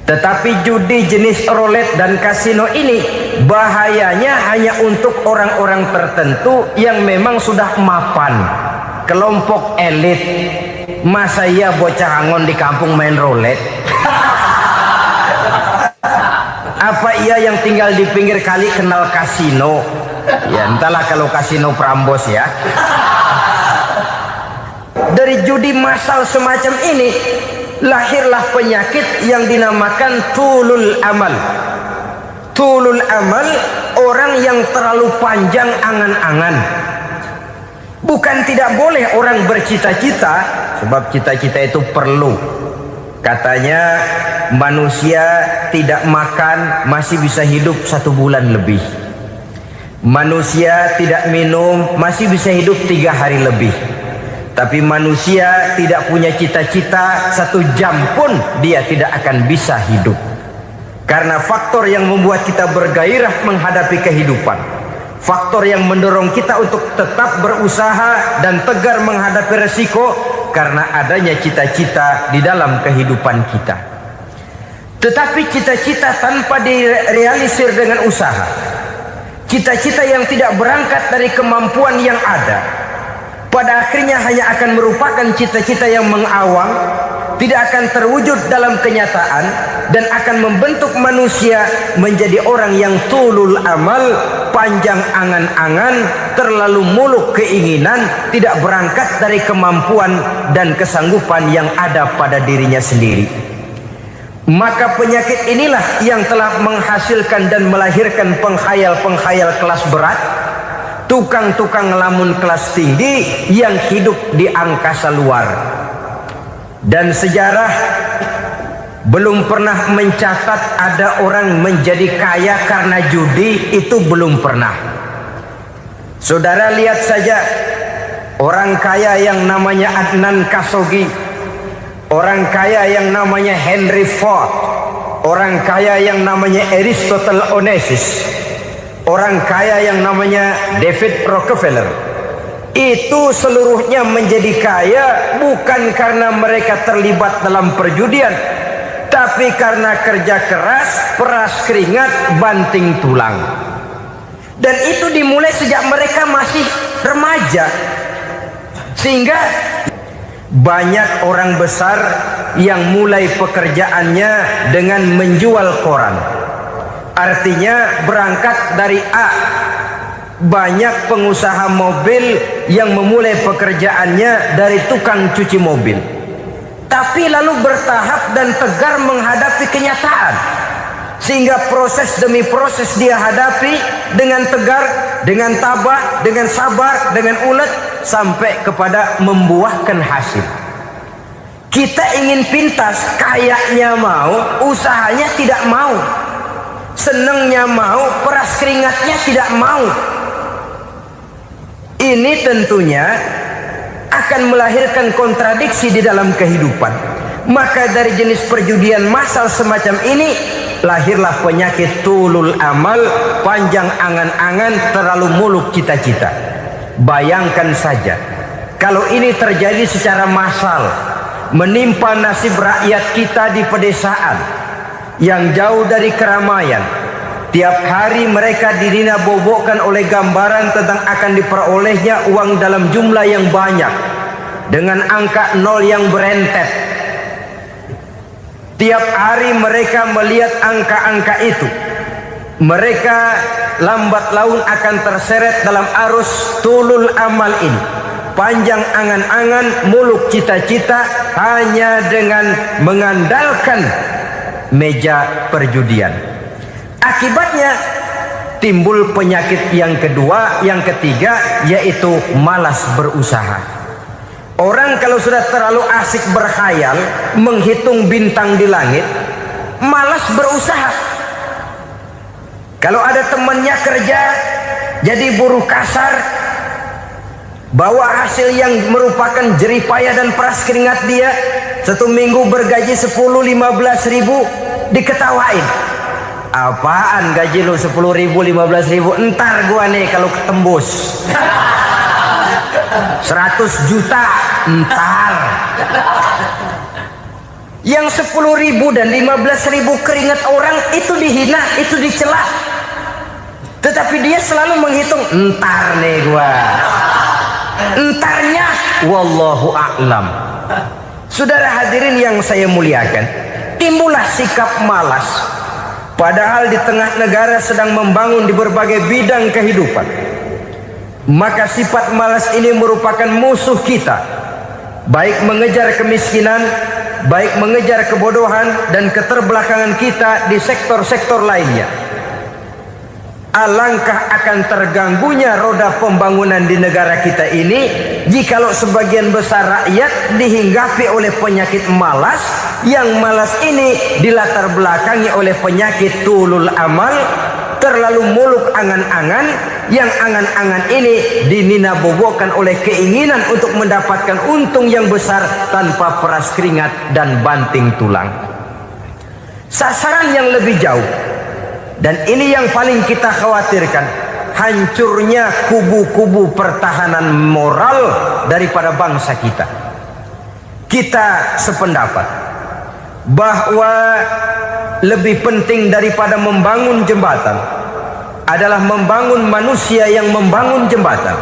Tetapi judi jenis roulette dan kasino ini bahayanya hanya untuk orang-orang tertentu yang memang sudah mapan, kelompok elit. Masa iya bocah angon di kampung main roulette? Apa ia yang tinggal di pinggir kali kenal kasino? Ya entahlah kalau kasino Prambos ya. Dari judi massal semacam ini lahirlah penyakit yang dinamakan tulul amal. Tulul amal, orang yang terlalu panjang angan-angan. Bukan tidak boleh orang bercita-cita, sebab cita-cita itu perlu. Katanya manusia tidak makan masih bisa hidup 1 bulan lebih. Manusia tidak minum masih bisa hidup 3 hari lebih. Tapi manusia tidak punya cita-cita 1 jam pun dia tidak akan bisa hidup. Karena faktor yang membuat kita bergairah menghadapi kehidupan, faktor yang mendorong kita untuk tetap berusaha dan tegar menghadapi resiko, karena adanya cita-cita di dalam kehidupan kita. Tetapi cita-cita tanpa direalisir dengan usaha, cita-cita yang tidak berangkat dari kemampuan yang ada, pada akhirnya hanya akan merupakan cita-cita yang mengawang, tidak akan terwujud dalam kenyataan dan akan membentuk manusia menjadi orang yang tulul amal, panjang angan-angan, terlalu muluk keinginan, tidak berangkat dari kemampuan dan kesanggupan yang ada pada dirinya sendiri. Maka penyakit inilah yang telah menghasilkan dan melahirkan penghayal-penghayal kelas berat, tukang-tukang ngelamun kelas tinggi yang hidup di angkasa luar. Dan sejarah belum pernah mencatat ada orang menjadi kaya karena judi, itu belum pernah. Saudara lihat saja orang kaya yang namanya Adnan Khashoggi, orang kaya yang namanya Henry Ford, orang kaya yang namanya Aristotle Onassis, orang kaya yang namanya David Rockefeller. Itu seluruhnya menjadi kaya bukan karena mereka terlibat dalam perjudian, tapi karena kerja keras, peras keringat, banting tulang. Dan itu dimulai sejak mereka masih remaja. Sehingga banyak orang besar yang mulai pekerjaannya dengan menjual koran. Artinya berangkat dari A. Banyak pengusaha mobil yang memulai pekerjaannya dari tukang cuci mobil, tapi lalu bertahap dan tegar menghadapi kenyataan, sehingga proses demi proses dia hadapi dengan tegar, dengan tabah, dengan sabar, dengan ulet, sampai kepada membuahkan hasil. Kita ingin pintas, kayaknya mau, usahanya tidak mau, senengnya mau, peras keringatnya tidak mau. Ini tentunya akan melahirkan kontradiksi di dalam kehidupan. Maka dari jenis perjudian massal semacam ini lahirlah penyakit tulul amal, panjang angan-angan, terlalu muluk cita-cita. Bayangkan saja kalau ini terjadi secara massal, menimpa nasib rakyat kita di pedesaan yang jauh dari keramaian. Tiap hari mereka dinina-bobokkan oleh gambaran tentang akan diperolehnya uang dalam jumlah yang banyak dengan angka nol yang berentet. Tiap hari mereka melihat angka-angka itu. Mereka lambat laun akan terseret dalam arus tulul amal ini. Panjang angan-angan, muluk cita-cita, hanya dengan mengandalkan meja perjudian. Akibatnya timbul penyakit yang kedua, yang ketiga, yaitu malas berusaha. Orang kalau sudah terlalu asik berkhayal, menghitung bintang di langit, malas berusaha. Kalau ada temannya kerja jadi buruh kasar, bawa hasil yang merupakan jeripaya dan peras keringat dia, 1 minggu bergaji 10-15 ribu, diketawain. Apaan gaji lu 10 ribu, 15 ribu? Entar gua nih kalau ketembus 100 juta, entar. Yang 10 ribu dan 15 ribu keringat orang itu dihina, itu dicela. Tetapi dia selalu menghitung, entar nih gua. Entarnya wallahu a'lam. Saudara hadirin yang saya muliakan, timbullah sikap malas. Padahal di tengah negara sedang membangun di berbagai bidang kehidupan. Maka sifat malas ini merupakan musuh kita, baik mengejar kemiskinan, baik mengejar kebodohan dan keterbelakangan kita di sektor-sektor lainnya. Alangkah akan terganggunya roda pembangunan di negara kita ini jikalau sebagian besar rakyat dihinggapi oleh penyakit malas, yang malas ini dilatar belakangi oleh penyakit tulul amal, terlalu muluk angan-angan, yang angan-angan ini dinina-bobokan oleh keinginan untuk mendapatkan untung yang besar tanpa peras keringat dan banting tulang. Sasaran yang lebih jauh, dan ini yang paling kita khawatirkan, hancurnya kubu-kubu pertahanan moral daripada bangsa kita. Kita sependapat bahwa lebih penting daripada membangun jembatan adalah membangun manusia yang membangun jembatan.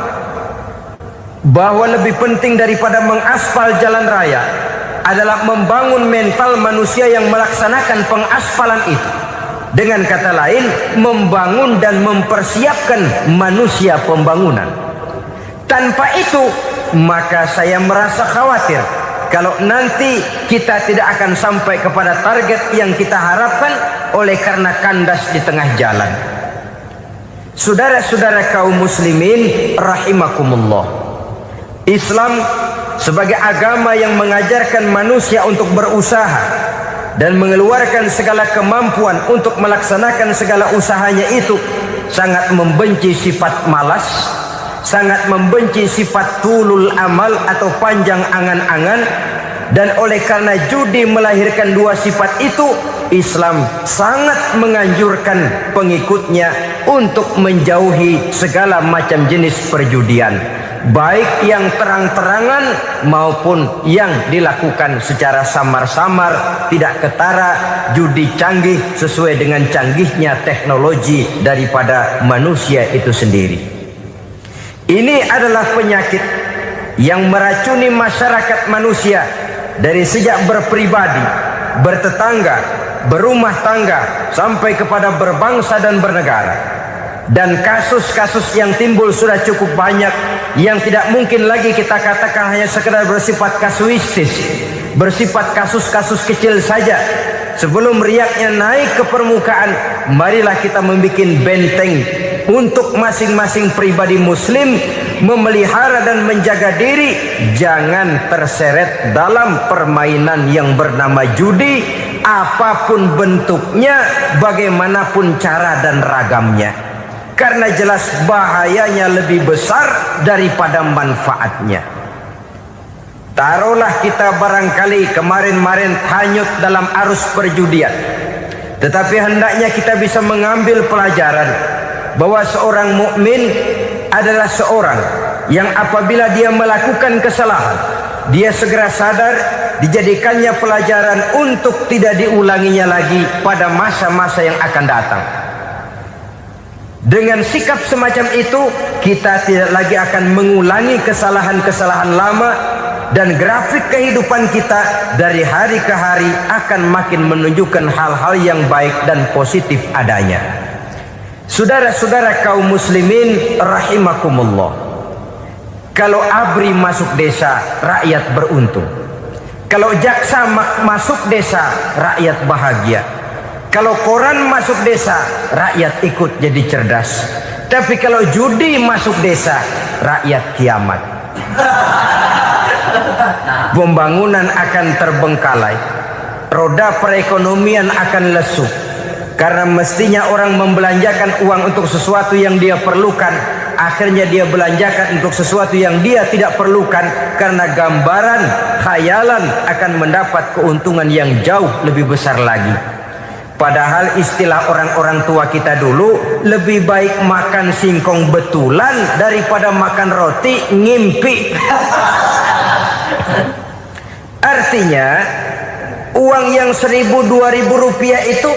Bahwa lebih penting daripada mengaspal jalan raya adalah membangun mental manusia yang melaksanakan pengaspalan itu. Dengan kata lain, membangun dan mempersiapkan manusia pembangunan. Tanpa itu, maka saya merasa khawatir kalau nanti kita tidak akan sampai kepada target yang kita harapkan oleh karena kandas di tengah jalan. Saudara-saudara kaum muslimin rahimakumullah, Islam sebagai agama yang mengajarkan manusia untuk berusaha dan mengeluarkan segala kemampuan untuk melaksanakan segala usahanya itu, sangat membenci sifat malas, sangat membenci sifat tulul amal atau panjang angan-angan. Dan oleh karena judi melahirkan dua sifat itu, Islam sangat menganjurkan pengikutnya untuk menjauhi segala macam jenis perjudian, baik yang terang-terangan maupun yang dilakukan secara samar-samar, tidak ketara, judi canggih sesuai dengan canggihnya teknologi daripada manusia itu sendiri. Ini adalah penyakit yang meracuni masyarakat manusia dari sejak berpribadi, bertetangga, berumah tangga, sampai kepada berbangsa dan bernegara. Dan kasus-kasus yang timbul sudah cukup banyak, yang tidak mungkin lagi kita katakan hanya sekedar bersifat kasuistis, bersifat kasus-kasus kecil saja. Sebelum riaknya naik ke permukaan, marilah kita membuat benteng untuk masing-masing pribadi muslim memelihara dan menjaga diri, jangan terseret dalam permainan yang bernama judi, apapun bentuknya, bagaimanapun cara dan ragamnya. Karena jelas bahayanya lebih besar daripada manfaatnya. Taruhlah kita barangkali kemarin-marin hanyut dalam arus perjudian, tetapi hendaknya kita bisa mengambil pelajaran bahwa seorang mukmin adalah seorang yang apabila dia melakukan kesalahan, dia segera sadar, dijadikannya pelajaran untuk tidak diulanginya lagi pada masa-masa yang akan datang. Dengan sikap semacam itu, kita tidak lagi akan mengulangi kesalahan-kesalahan lama, dan grafik kehidupan kita dari hari ke hari akan makin menunjukkan hal-hal yang baik dan positif adanya. Saudara-saudara kaum muslimin rahimakumullah, kalau ABRI masuk desa, rakyat beruntung. Kalau jaksa masuk desa, rakyat bahagia. Kalau koran masuk desa, rakyat ikut jadi cerdas. Tapi kalau judi masuk desa, rakyat kiamat. Pembangunan akan terbengkalai, roda perekonomian akan lesu. Karena mestinya orang membelanjakan uang untuk sesuatu yang dia perlukan, akhirnya dia belanjakan untuk sesuatu yang dia tidak perlukan, karena gambaran, khayalan akan mendapat keuntungan yang jauh lebih besar lagi. Padahal istilah orang-orang tua kita dulu, lebih baik makan singkong betulan daripada makan roti ngimpi. Artinya uang yang 1.000-2.000 rupiah itu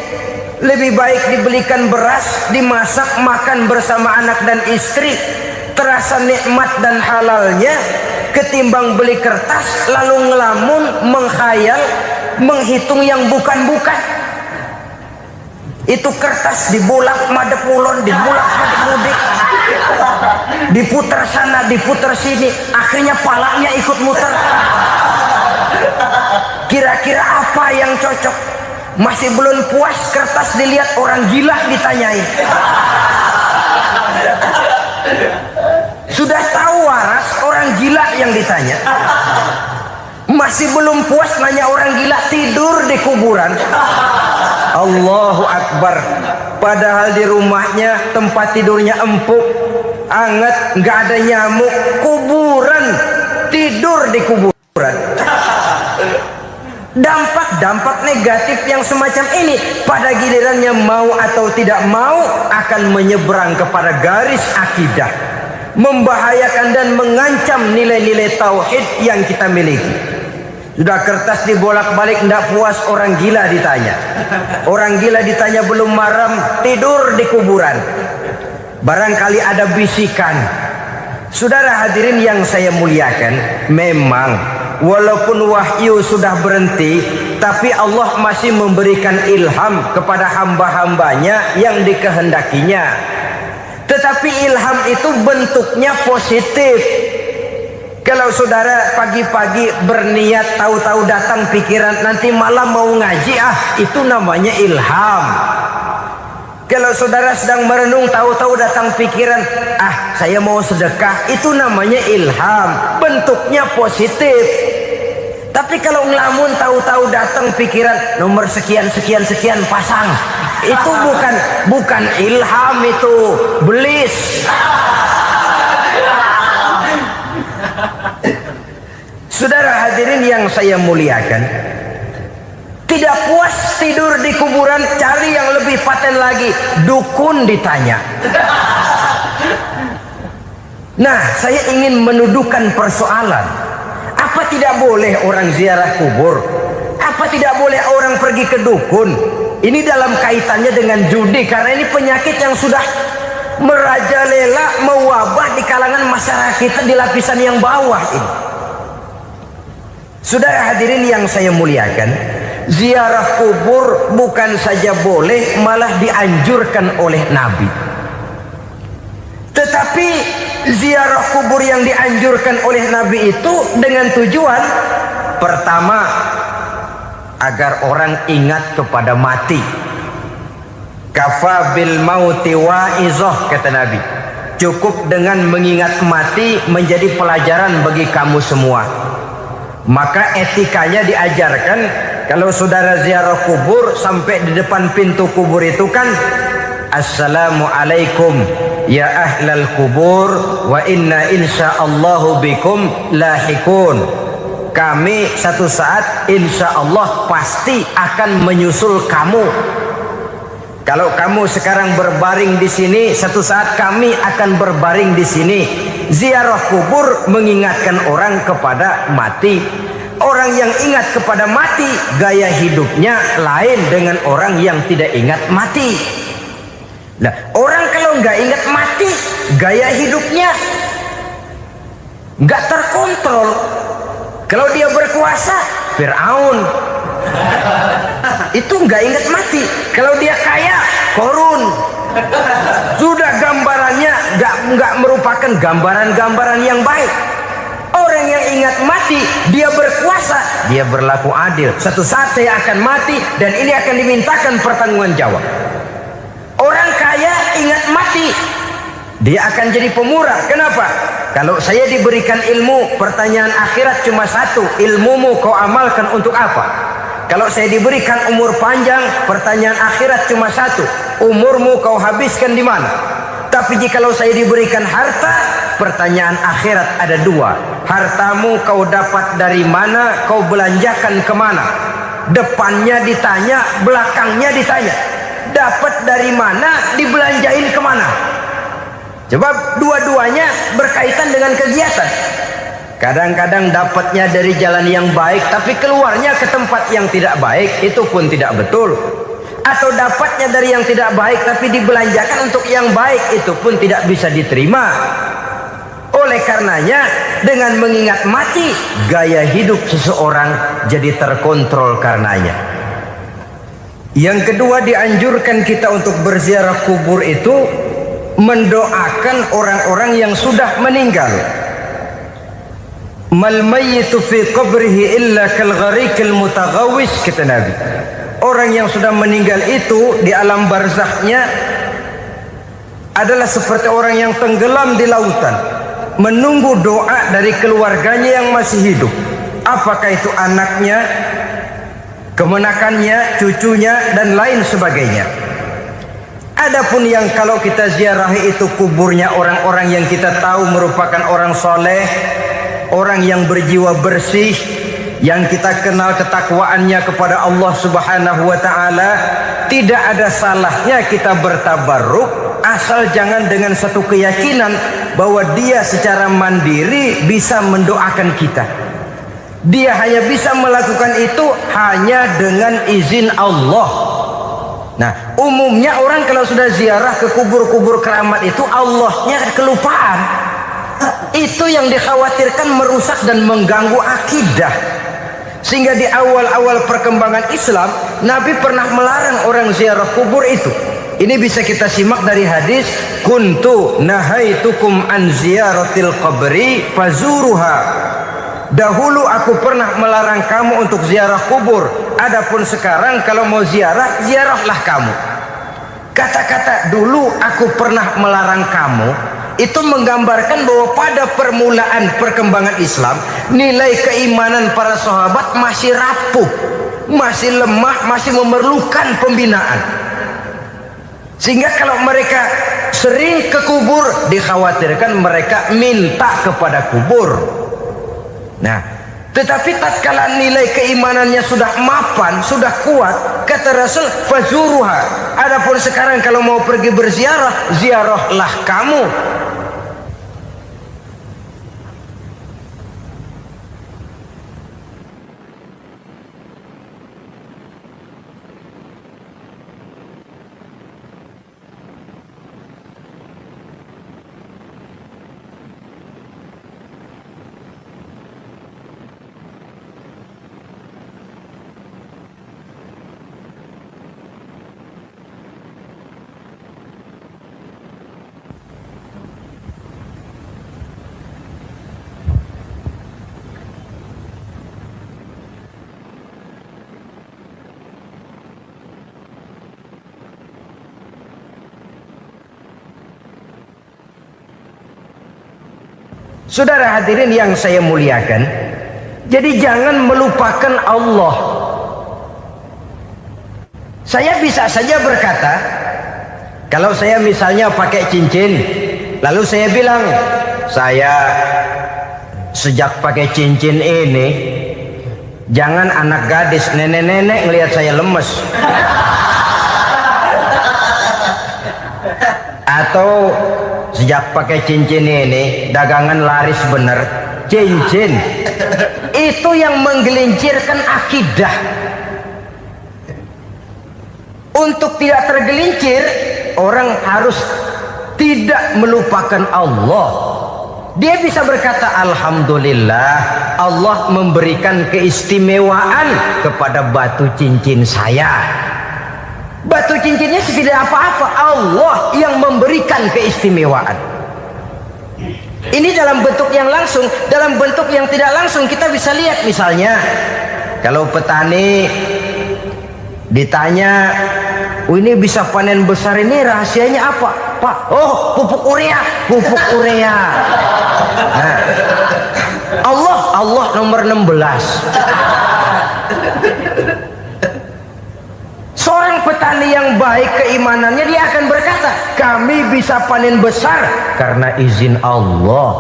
lebih baik dibelikan beras, dimasak, makan bersama anak dan istri, terasa nikmat dan halalnya, ketimbang beli kertas lalu ngelamun, menghayal, menghitung yang bukan-bukan. Itu kertas dibolak madep ulon, dibolak madep mudik, diputar sana, diputar sini, akhirnya palanya ikut muter. Kira-kira apa yang cocok? Masih belum puas, kertas dilihat, orang gila ditanyain. Sudah tahu waras, orang gila yang ditanya. Masih belum puas, nanya orang gila, tidur di kuburan. Allahu Akbar. Padahal di rumahnya tempat tidurnya empuk, anget, nggak ada nyamuk. Kuburan, tidur di kuburan. Dampak-dampak negatif yang semacam ini pada gilirannya mau atau tidak mau akan menyeberang kepada garis akidah, membahayakan dan mengancam nilai-nilai tauhid yang kita miliki. Sudah kertas dibolak-balik, tidak puas, orang gila ditanya. Orang gila ditanya belum maram, tidur di kuburan. Barangkali ada bisikan. Saudara hadirin yang saya muliakan, memang walaupun wahyu sudah berhenti, tapi Allah masih memberikan ilham kepada hamba-hambanya yang dikehendakinya. Tetapi ilham itu bentuknya positif. Kalau saudara pagi-pagi berniat, tahu-tahu datang pikiran nanti malam mau ngaji, itu namanya ilham. Kalau saudara sedang merenung, tahu-tahu datang pikiran, saya mau sedekah, itu namanya ilham, bentuknya positif. Tapi kalau ngelamun, tahu-tahu datang pikiran nomor sekian sekian sekian pasang, itu bukan ilham, itu belis. Saudara hadirin yang saya muliakan, tidak puas tidur di kuburan, cari yang lebih paten lagi, dukun ditanya. Nah, saya ingin menuduhkan persoalan. Apa tidak boleh orang ziarah kubur? Apa tidak boleh orang pergi ke dukun? Ini dalam kaitannya dengan judi, karena ini penyakit yang sudah merajalela, mewabah di kalangan masyarakat kita di lapisan yang bawah ini. Saudara hadirin yang saya muliakan, ziarah kubur bukan saja boleh, malah dianjurkan oleh Nabi. Tetapi ziarah kubur yang dianjurkan oleh Nabi itu dengan tujuan pertama, agar orang ingat kepada mati. Kafa bil mauti wa'izah, kata Nabi. Cukup dengan mengingat mati menjadi pelajaran bagi kamu semua. Maka etikanya diajarkan, kalau saudara ziarah kubur, sampai di depan pintu kubur itu kan, Assalamualaikum ya ahlal kubur wa inna insyaallahu bikum lahikun. Kami satu saat insya Allah pasti akan menyusul kamu. Kalau kamu sekarang berbaring di sini, satu saat kami akan berbaring di sini. Ziarah kubur mengingatkan orang kepada mati. Orang yang ingat kepada mati, gaya hidupnya lain dengan orang yang tidak ingat mati. Nah, orang kalau nggak ingat mati, gaya hidupnya nggak terkontrol. Kalau dia berkuasa, Fir'aun. Itu nggak ingat mati. Kalau dia kaya, Korun. Sudah gambarannya nggak merupakan gambaran-gambaran yang baik. Orang yang ingat mati, dia berkuasa, dia berlaku adil. Satu saat saya akan mati dan ini akan dimintakan pertanggungan jawab. Orang kaya ingat mati, dia akan jadi pemurah. Kenapa? Kalau saya diberikan ilmu, pertanyaan akhirat cuma satu, ilmumu kau amalkan untuk apa? Kalau saya diberikan umur panjang, pertanyaan akhirat cuma satu, umurmu kau habiskan di mana? Tapi jikalau saya diberikan harta, pertanyaan akhirat ada dua, hartamu kau dapat dari mana, kau belanjakan kemana? Depannya ditanya, belakangnya ditanya, dapat dari mana, dibelanjain kemana? Sebab dua-duanya berkaitan dengan kegiatan. Kadang-kadang dapatnya dari jalan yang baik, tapi keluarnya ke tempat yang tidak baik, itu pun tidak betul. Atau dapatnya dari yang tidak baik, tapi dibelanjakan untuk yang baik, itu pun tidak bisa diterima. Oleh karenanya, dengan mengingat mati, gaya hidup seseorang jadi terkontrol karenanya. Yang kedua, dianjurkan kita untuk berziarah kubur itu mendoakan orang-orang yang sudah meninggal. Mal mayyitu fi qabrihi illa kal gharikil mutaghawis, kata Nabi. Orang yang sudah meninggal itu di alam barzakhnya adalah seperti orang yang tenggelam di lautan, menunggu doa dari keluarganya yang masih hidup. Apakah itu anaknya, kemenakannya, cucunya, dan lain sebagainya. Adapun yang kalau kita ziarahi itu kuburnya orang-orang yang kita tahu merupakan orang soleh, orang yang berjiwa bersih, yang kita kenal ketakwaannya kepada Allah Subhanahu wa ta'ala, tidak ada salahnya kita bertabarruk, asal jangan dengan satu keyakinan bahwa dia secara mandiri bisa mendoakan kita. Dia hanya bisa melakukan itu hanya dengan izin Allah. Nah, umumnya orang kalau sudah ziarah ke kubur-kubur keramat itu Allahnya kelupaan. Itu yang dikhawatirkan merusak dan mengganggu akidah. Sehingga di awal-awal perkembangan Islam, Nabi pernah melarang orang ziarah kubur itu. Ini bisa kita simak dari hadis, kuntu nahaitukum an ziyaratil qabri fazuruha. Dahulu aku pernah melarang kamu untuk ziarah kubur. Adapun sekarang kalau mau ziarah, ziarahlah kamu. Kata-kata dulu aku pernah melarang kamu itu menggambarkan bahwa pada permulaan perkembangan Islam, nilai keimanan para sahabat masih rapuh, masih lemah, masih memerlukan pembinaan. Sehingga kalau mereka sering ke kubur, dikhawatirkan mereka minta kepada kubur. Nah, tetapi tatkala nilai keimanannya sudah mapan, sudah kuat, kata Rasul, fazuruha. Adapun sekarang kalau mau pergi berziarah, ziarahlah kamu. Saudara hadirin yang saya muliakan, jadi jangan melupakan Allah. Saya bisa saja berkata, kalau saya misalnya pakai cincin, lalu saya bilang, saya sejak pakai cincin ini, jangan anak gadis, nenek-nenek ngelihat saya lemes. Atau sejak pakai cincin ini dagangan laris bener. Cincin itu yang menggelincirkan akidah. Untuk tidak tergelincir, orang harus tidak melupakan Allah. Dia bisa berkata, alhamdulillah Allah memberikan keistimewaan kepada batu cincin saya. Batu cincinnya tidak apa-apa, Allah yang memberikan keistimewaan. Ini dalam bentuk yang langsung. Dalam bentuk yang tidak langsung kita bisa lihat, misalnya kalau petani ditanya, oh ini bisa panen besar ini rahasianya apa Pak? Oh, pupuk urea. Pupuk urea. Nah, Allah nomor 16. Seorang petani yang baik keimanannya, dia akan berkata, kami bisa panen besar karena izin Allah.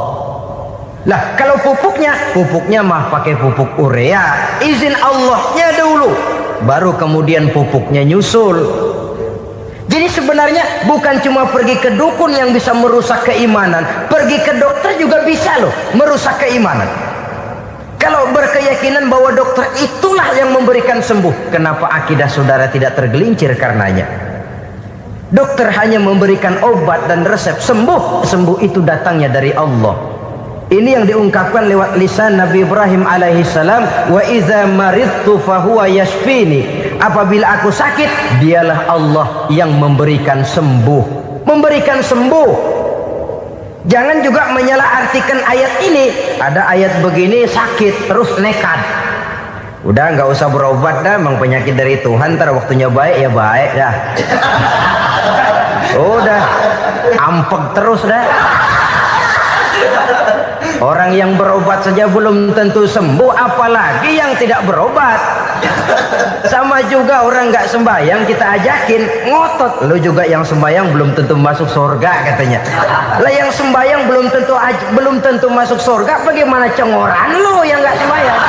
Lah kalau pupuknya mah pakai pupuk urea, izin Allahnya dulu, baru kemudian pupuknya nyusul. Jadi sebenarnya bukan cuma pergi ke dukun yang bisa merusak keimanan, pergi ke dokter juga bisa loh merusak keimanan. Kalau berkeyakinan bahwa dokter itulah yang memberikan sembuh, kenapa akidah saudara tidak tergelincir karenanya? Dokter hanya memberikan obat dan resep, sembuh itu datangnya dari Allah. Ini yang diungkapkan lewat lisan Nabi Ibrahim alaihissalam, wa iza maridtu fahuwa yashfini. Apabila aku sakit, dialah Allah yang memberikan sembuh. Memberikan sembuh. Jangan juga menyalahartikan ayat ini. Ada ayat begini sakit terus nekat. Udah nggak usah berobat dah, memang penyakit dari Tuhan. Ntar waktunya baik ya baik dah. Udah ampek terus dah. Orang yang berobat saja belum tentu sembuh, apalagi yang tidak berobat. Sama juga orang nggak sembahyang kita ajakin ngotot, lu juga yang sembahyang belum tentu masuk surga katanya. Lah yang sembahyang belum tentu masuk surga, bagaimana cengoran lu yang nggak sembahyang?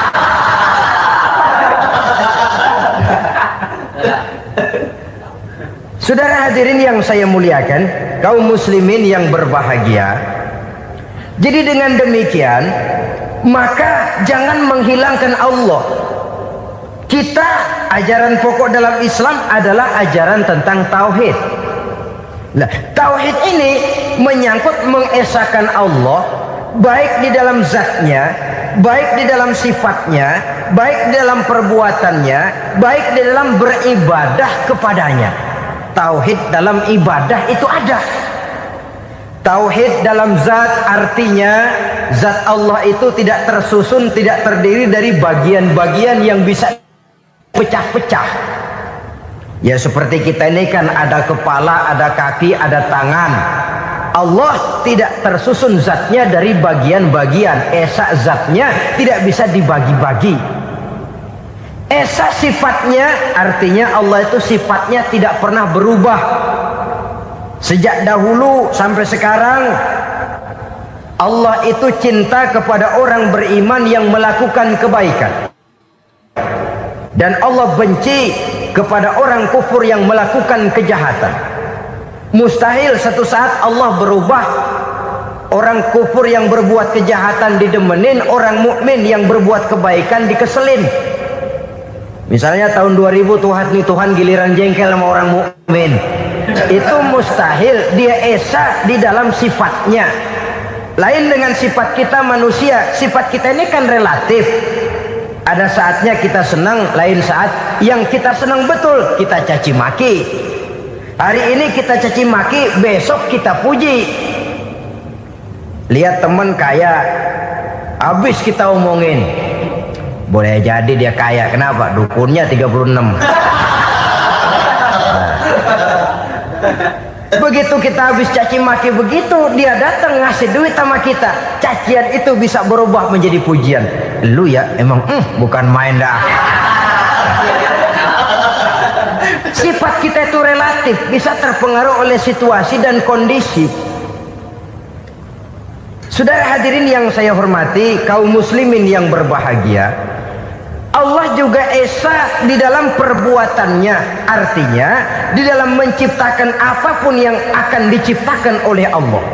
Saudara hadirin yang saya muliakan, kaum muslimin yang berbahagia. Jadi dengan demikian, maka jangan menghilangkan Allah. Kita, ajaran pokok dalam Islam adalah ajaran tentang tauhid. Nah, tauhid ini menyangkut mengesahkan Allah baik di dalam zatnya, baik di dalam sifatnya, baik di dalam perbuatannya, baik di dalam beribadah kepadanya. Tauhid dalam ibadah itu ada. Tauhid dalam zat artinya zat Allah itu tidak tersusun, tidak terdiri dari bagian-bagian yang bisa pecah-pecah. Ya seperti kita ini kan ada kepala, ada kaki, ada tangan. Allah tidak tersusun zatnya dari bagian-bagian. Esa zatnya tidak bisa dibagi-bagi. Esa sifatnya artinya Allah itu sifatnya tidak pernah berubah. Sejak dahulu sampai sekarang Allah itu cinta kepada orang beriman yang melakukan kebaikan. Dan Allah benci kepada orang kufur yang melakukan kejahatan. Mustahil satu saat Allah berubah. Orang kufur yang berbuat kejahatan didemenin, orang mukmin yang berbuat kebaikan dikeselin. Misalnya tahun 2000 Tuhan giliran jengkel sama orang mukmin. Itu mustahil. Dia esa di dalam sifatnya. Lain dengan sifat kita manusia. Sifat kita ini kan relatif. Ada saatnya kita senang, lain saat yang kita senang betul kita caci maki. Hari ini kita caci maki, besok kita puji. Lihat teman kaya, habis kita omongin. Boleh jadi dia kaya, kenapa? Dukunnya 36. Begitu kita habis caci maki begitu, dia datang ngasih duit sama kita. Cacian itu bisa berubah menjadi pujian. Lu ya emang bukan main dah. Sifat kita itu relatif, bisa terpengaruh oleh situasi dan kondisi. Saudara hadirin yang saya hormati, kaum muslimin yang berbahagia, Allah juga esa di dalam perbuatannya. Artinya di dalam menciptakan apapun yang akan diciptakan oleh Allah,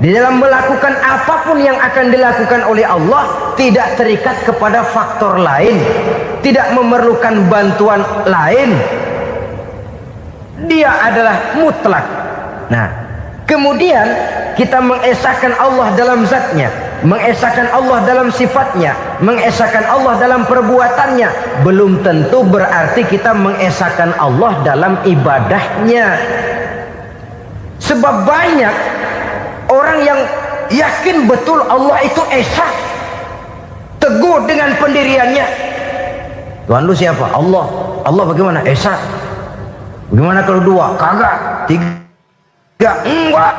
di dalam melakukan apapun yang akan dilakukan oleh Allah, tidak terikat kepada faktor lain, tidak memerlukan bantuan lain. Dia adalah mutlak. Nah, kemudian kita mengesahkan Allah dalam zatnya, mengesahkan Allah dalam sifatnya, mengesahkan Allah dalam perbuatannya. Belum tentu berarti kita mengesahkan Allah dalam ibadahnya. Sebab banyak orang yang yakin betul Allah itu esa, teguh dengan pendiriannya. Tuhan lu siapa? Allah. Allah bagaimana? Esa. Bagaimana kalau dua? Kagak. Tiga? Enggak.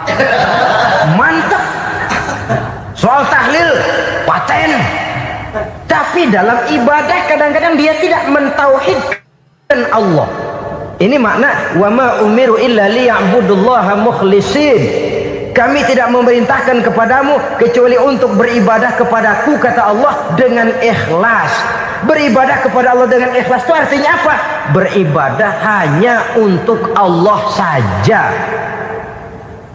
Mantap. Soal tahlil paten. Tapi dalam ibadah kadang-kadang dia tidak mentauhidkan Allah. Ini makna wa ma umiru illa liya'budullaha mukhlisin. Kami tidak memerintahkan kepadamu kecuali untuk beribadah kepadaku, kata Allah, dengan ikhlas. Beribadah kepada Allah dengan ikhlas itu artinya apa? Beribadah hanya untuk Allah saja.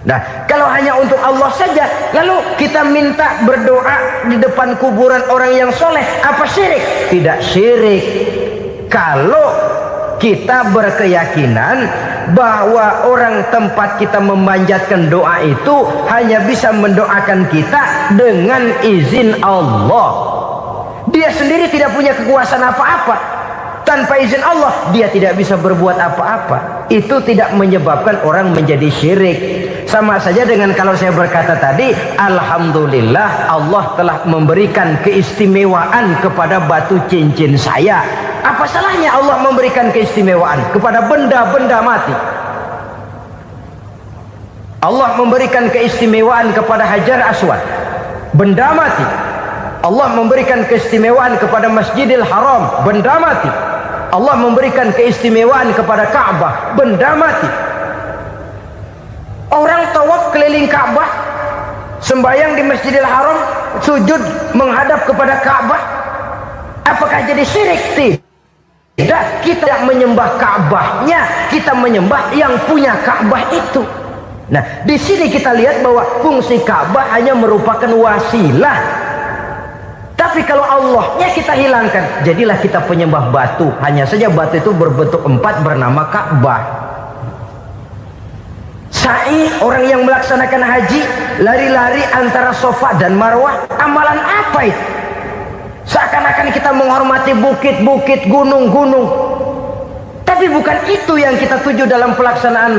Nah, kalau hanya untuk Allah saja, lalu kita minta berdoa di depan kuburan orang yang soleh, apa syirik? Tidak syirik. Kalau kita berkeyakinan bahwa orang tempat kita memanjatkan doa itu hanya bisa mendoakan kita dengan izin Allah. Dia sendiri tidak punya kekuasaan apa-apa. Tanpa izin Allah dia tidak bisa berbuat apa-apa. Itu tidak menyebabkan orang menjadi syirik. Sama saja dengan kalau saya berkata tadi, alhamdulillah Allah telah memberikan keistimewaan kepada batu cincin saya. Apa salahnya Allah memberikan keistimewaan kepada benda-benda mati? Allah memberikan keistimewaan kepada Hajar Aswad, benda mati. Allah memberikan keistimewaan kepada Masjidil Haram, benda mati. Allah memberikan keistimewaan kepada Ka'bah, benda mati. Orang tawaf keliling Ka'bah, sembahyang di Masjidil Haram, sujud menghadap kepada Ka'bah, apakah jadi syirik? Tidak. Kita tidak menyembah Ka'bahnya, kita menyembah yang punya Ka'bah itu. Nah, di sini kita lihat bahwa fungsi Ka'bah hanya merupakan wasilah. Tapi kalau Allahnya kita hilangkan, jadilah kita penyembah batu. Hanya saja batu itu berbentuk 4 bernama Ka'bah. sa'i, orang yang melaksanakan haji, lari-lari antara Safa dan Marwah, amalan apa itu? Seakan-akan kita menghormati bukit-bukit, gunung-gunung. Tapi bukan itu yang kita tuju dalam pelaksanaan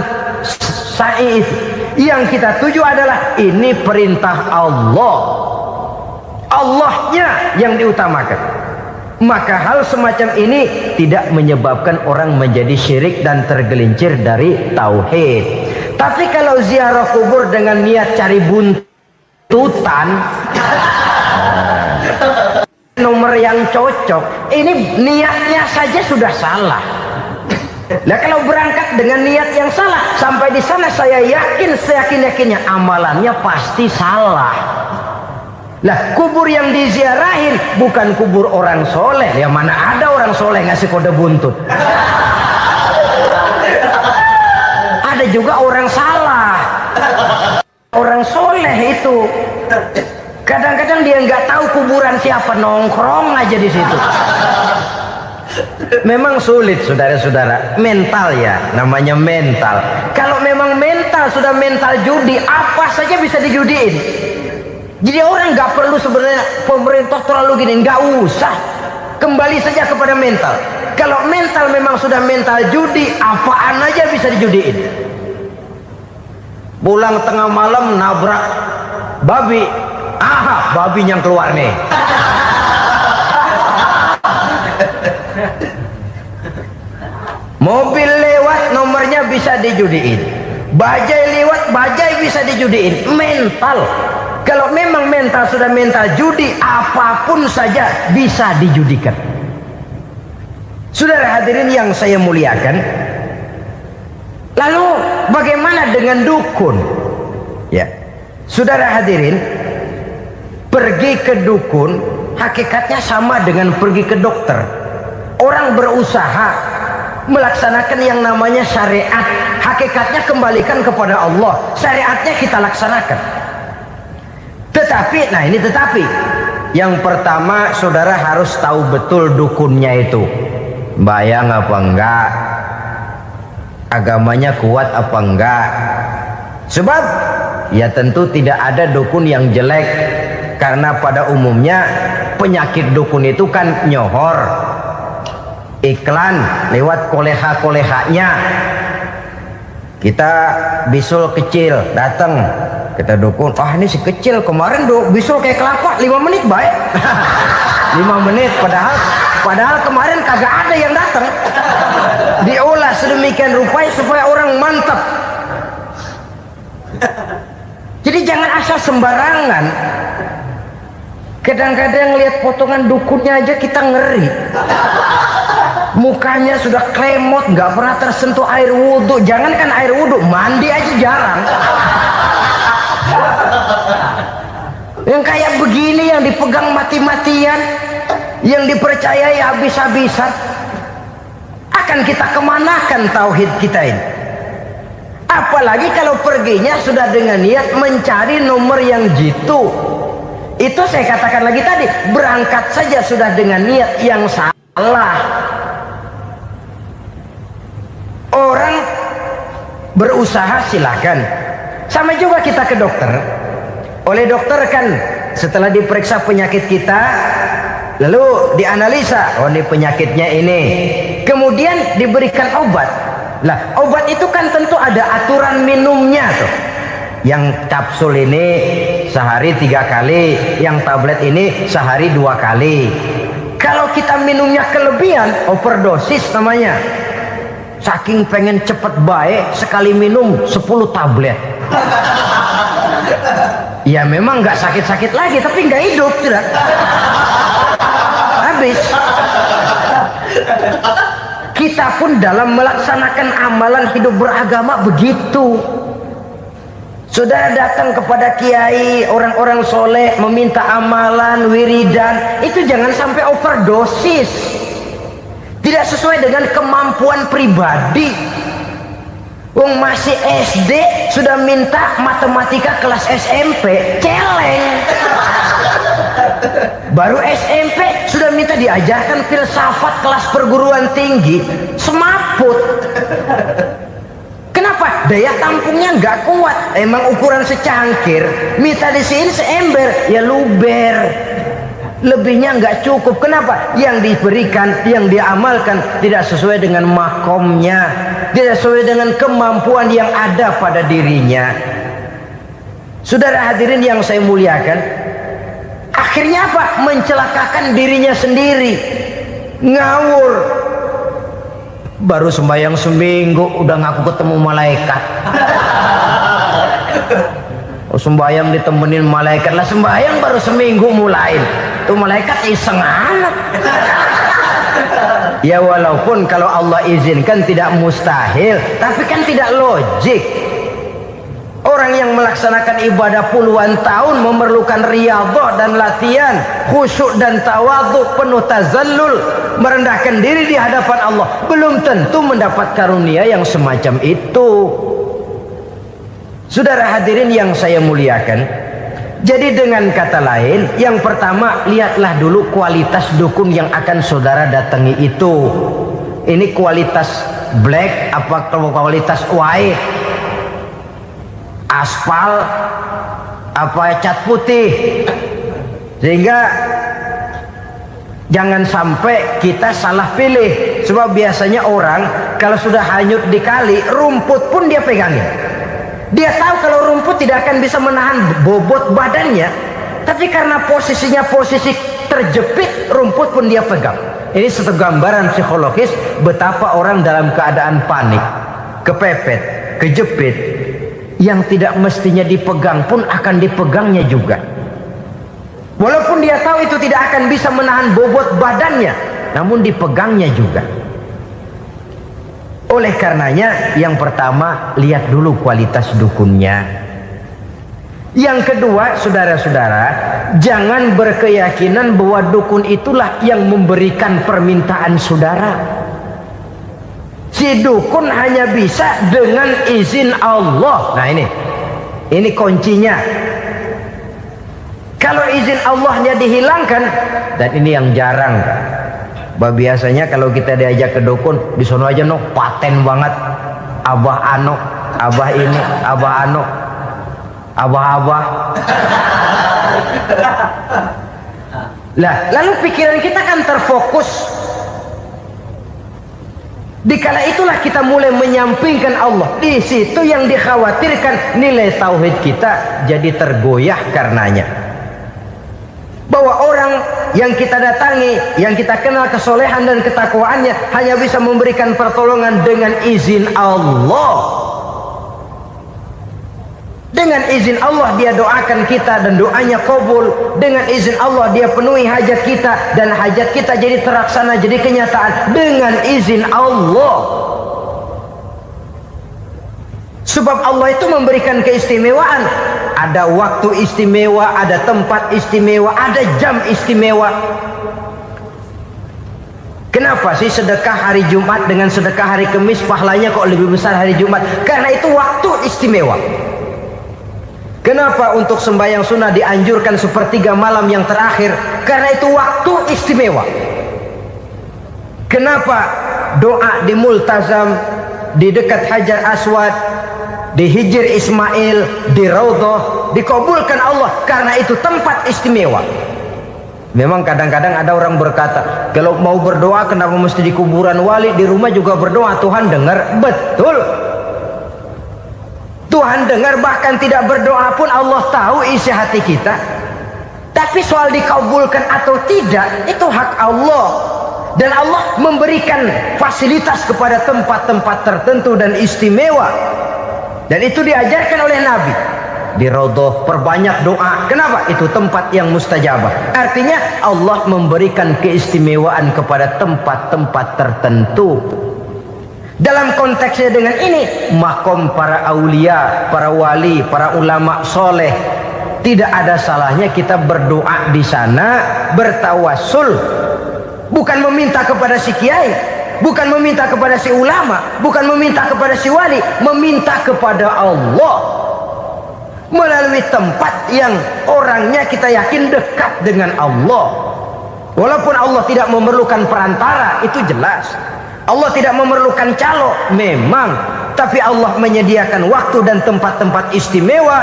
sa'i itu. Yang kita tuju adalah ini perintah Allah. Allahnya yang diutamakan. Maka hal semacam ini tidak menyebabkan orang menjadi syirik dan tergelincir dari tauhid. Tapi kalau ziarah kubur dengan niat cari buntutan, nomor yang cocok, ini niatnya saja sudah salah. Nah, kalau berangkat dengan niat yang salah, sampai di sana saya yakin seyakin-yakinnya amalannya pasti salah. Lah, kubur yang diziarahin bukan kubur orang soleh. Ya mana ada orang soleh ngasih kode buntut. Ada juga orang salah. Orang soleh itu kadang-kadang dia nggak tahu kuburan siapa, nongkrong aja di situ. Memang sulit saudara-saudara, mental ya, namanya mental. Kalau memang mental sudah mental judi, apa saja bisa dijudiin. Jadi orang nggak perlu sebenarnya pemerintah terlalu gini, nggak usah. Kembali saja kepada mental. Kalau mental memang sudah mental judi, apaan aja bisa dijudiin. Pulang tengah malam nabrak babi, aha, babi yang keluar nih. Mobil lewat nomornya bisa dijudiin, bajai lewat bajai bisa dijudiin. Mental, kalau memang mental sudah mental judi, apapun saja bisa dijudikan. Saudara hadirin yang saya muliakan, lalu bagaimana dengan dukun? Ya, saudara hadirin, pergi ke dukun hakikatnya sama dengan pergi ke dokter. Orang berusaha melaksanakan yang namanya syariat, hakikatnya kembalikan kepada Allah. Syariatnya kita laksanakan. Tetapi, nah ini tetapi yang pertama, saudara harus tahu betul dukunnya itu bayang apa enggak, agamanya kuat apa enggak. Sebab ya tentu tidak ada dukun yang jelek, karena pada umumnya penyakit dukun itu kan nyohor, iklan lewat koleha-kolehanya. Kita bisul kecil datang, kita dukun, ah ini si kecil kemarin bisul kayak kelapa 5 menit baik. 5 menit, padahal kemarin kagak ada yang datang. Diolah sedemikian rupa supaya orang mantap. Jadi jangan asal sembarangan. Kadang-kadang lihat potongan dukunnya aja kita ngeri. Mukanya sudah klemot, nggak pernah tersentuh air wudhu. Jangankan air wudhu, mandi aja jarang. Yang kayak begini yang dipegang mati-matian, yang dipercayai habis-habisan, akan kita kemanakan tauhid kita ini? Apalagi kalau perginya sudah dengan niat mencari nomor yang jitu. Itu saya katakan lagi tadi, berangkat saja sudah dengan niat yang salah. Orang berusaha silakan. Sama juga kita ke dokter. Oleh dokter kan setelah diperiksa penyakit kita, lalu dianalisa, oh ini penyakitnya ini. Kemudian diberikan obat. Lah, obat itu kan tentu ada aturan minumnya tuh. Yang kapsul ini sehari 3 kali, yang tablet ini sehari 2 kali. Kalau kita minumnya kelebihan, overdosis namanya. Saking pengen cepet baik, sekali minum 10 tablet. Ya memang nggak sakit-sakit lagi, tapi nggak hidup sudah. Habis. Kita pun dalam melaksanakan amalan hidup beragama begitu. Saudara datang kepada kiai, orang-orang soleh, meminta amalan, wiridan, itu jangan sampai overdosis. Tidak sesuai dengan kemampuan pribadi. Wong masih SD sudah minta matematika kelas SMP, celeng. Baru SMP sudah minta diajarkan filsafat kelas perguruan tinggi, semaput. Kenapa? daya tampungnya nggak kuat. Emang ukuran secangkir, minta di sini seember, ya luber. Lebihnya nggak cukup. Kenapa? Yang diberikan, yang diamalkan tidak sesuai dengan makomnya, tidak sesuai dengan kemampuan yang ada pada dirinya. Saudara hadirin yang saya muliakan, akhirnya apa? Mencelakakan dirinya sendiri, ngawur. Baru sembahyang seminggu udah ngaku ketemu malaikat. Sembahyang ditemenin malaikat lah, sembahyang baru seminggu mulain. Tuh malaikat iseng anak. Ya walaupun kalau Allah izinkan tidak mustahil, tapi kan tidak logik. Orang yang melaksanakan ibadah puluhan tahun memerlukan riyadhah dan latihan, khusyuk dan tawadhu, penuh tazallul, merendahkan diri di hadapan Allah, belum tentu mendapat karunia yang semacam itu. Saudara hadirin yang saya muliakan, jadi dengan kata lain, yang pertama, lihatlah dulu kualitas dukun yang akan saudara datangi itu. Ini kualitas black apa kualitas white, aspal apa cat putih, sehingga jangan sampai kita salah pilih. Sebab biasanya orang kalau sudah hanyut di kali, rumput pun dia pegangin. Dia tahu kalau rumput tidak akan bisa menahan bobot badannya, tapi karena posisinya posisi terjepit, rumput pun dia pegang. Ini satu gambaran psikologis betapa orang dalam keadaan panik, kepepet, kejepit, yang tidak mestinya dipegang pun akan dipegangnya juga. Walaupun dia tahu itu tidak akan bisa menahan bobot badannya, namun dipegangnya juga. Oleh karenanya, yang pertama, lihat dulu kualitas dukunnya. Yang kedua, saudara-saudara, jangan berkeyakinan bahwa dukun itulah yang memberikan permintaan saudara. Si dukun hanya bisa dengan izin Allah. Nah ini kuncinya. Kalau izin Allahnya dihilangkan, dan ini yang jarang. Biasanya kalau kita diajak ke dukun, di sono aja no paten banget, abah ano, abah ini, abah ano, abah-abah. Lah, lalu pikiran kita kan terfokus. Dikala itulah kita mulai menyampingkan Allah. Di situ yang dikhawatirkan nilai tauhid kita jadi tergoyah karenanya. Bahwa orang yang kita datangi, yang kita kenal kesolehan dan ketakwaannya, hanya bisa memberikan pertolongan dengan izin Allah. Dengan izin Allah dia doakan kita dan doanya kabul. Dengan izin Allah dia penuhi hajat kita dan hajat kita jadi terlaksana, jadi kenyataan dengan izin Allah. Sebab Allah itu memberikan keistimewaan. Ada waktu istimewa, ada tempat istimewa, ada jam istimewa. Kenapa sih sedekah hari Jumat dengan sedekah hari Kamis pahalanya kok lebih besar hari Jumat? Karena itu waktu istimewa. Kenapa untuk sembahyang sunnah dianjurkan sepertiga malam yang terakhir? Karena itu waktu istimewa. Kenapa doa di Multazam, di dekat Hajar Aswad, di Hijr Ismail, di Raudhah dikabulkan Allah? Karena itu tempat istimewa. Memang kadang-kadang ada orang berkata, kalau mau berdoa kenapa mesti di kuburan wali? Di rumah juga berdoa, Tuhan dengar. Betul, Tuhan dengar, bahkan tidak berdoa pun Allah tahu isi hati kita. Tapi soal dikabulkan atau tidak, itu hak Allah. Dan Allah memberikan fasilitas kepada tempat-tempat tertentu dan istimewa. Dan itu diajarkan oleh Nabi. Di Raudhah perbanyak doa. Kenapa? Itu tempat yang mustajabah. Artinya Allah memberikan keistimewaan kepada tempat-tempat tertentu. Dalam konteksnya dengan ini, makom para aulia, para wali, para ulama soleh, tidak ada salahnya kita berdoa di sana, bertawassul. Bukan meminta kepada si kiai, bukan meminta kepada si ulama, bukan meminta kepada si wali, meminta kepada Allah melalui tempat yang orangnya kita yakin dekat dengan Allah. Walaupun Allah tidak memerlukan perantara, itu jelas. Allah tidak memerlukan calo, memang. tapi Allah menyediakan waktu dan tempat-tempat istimewa,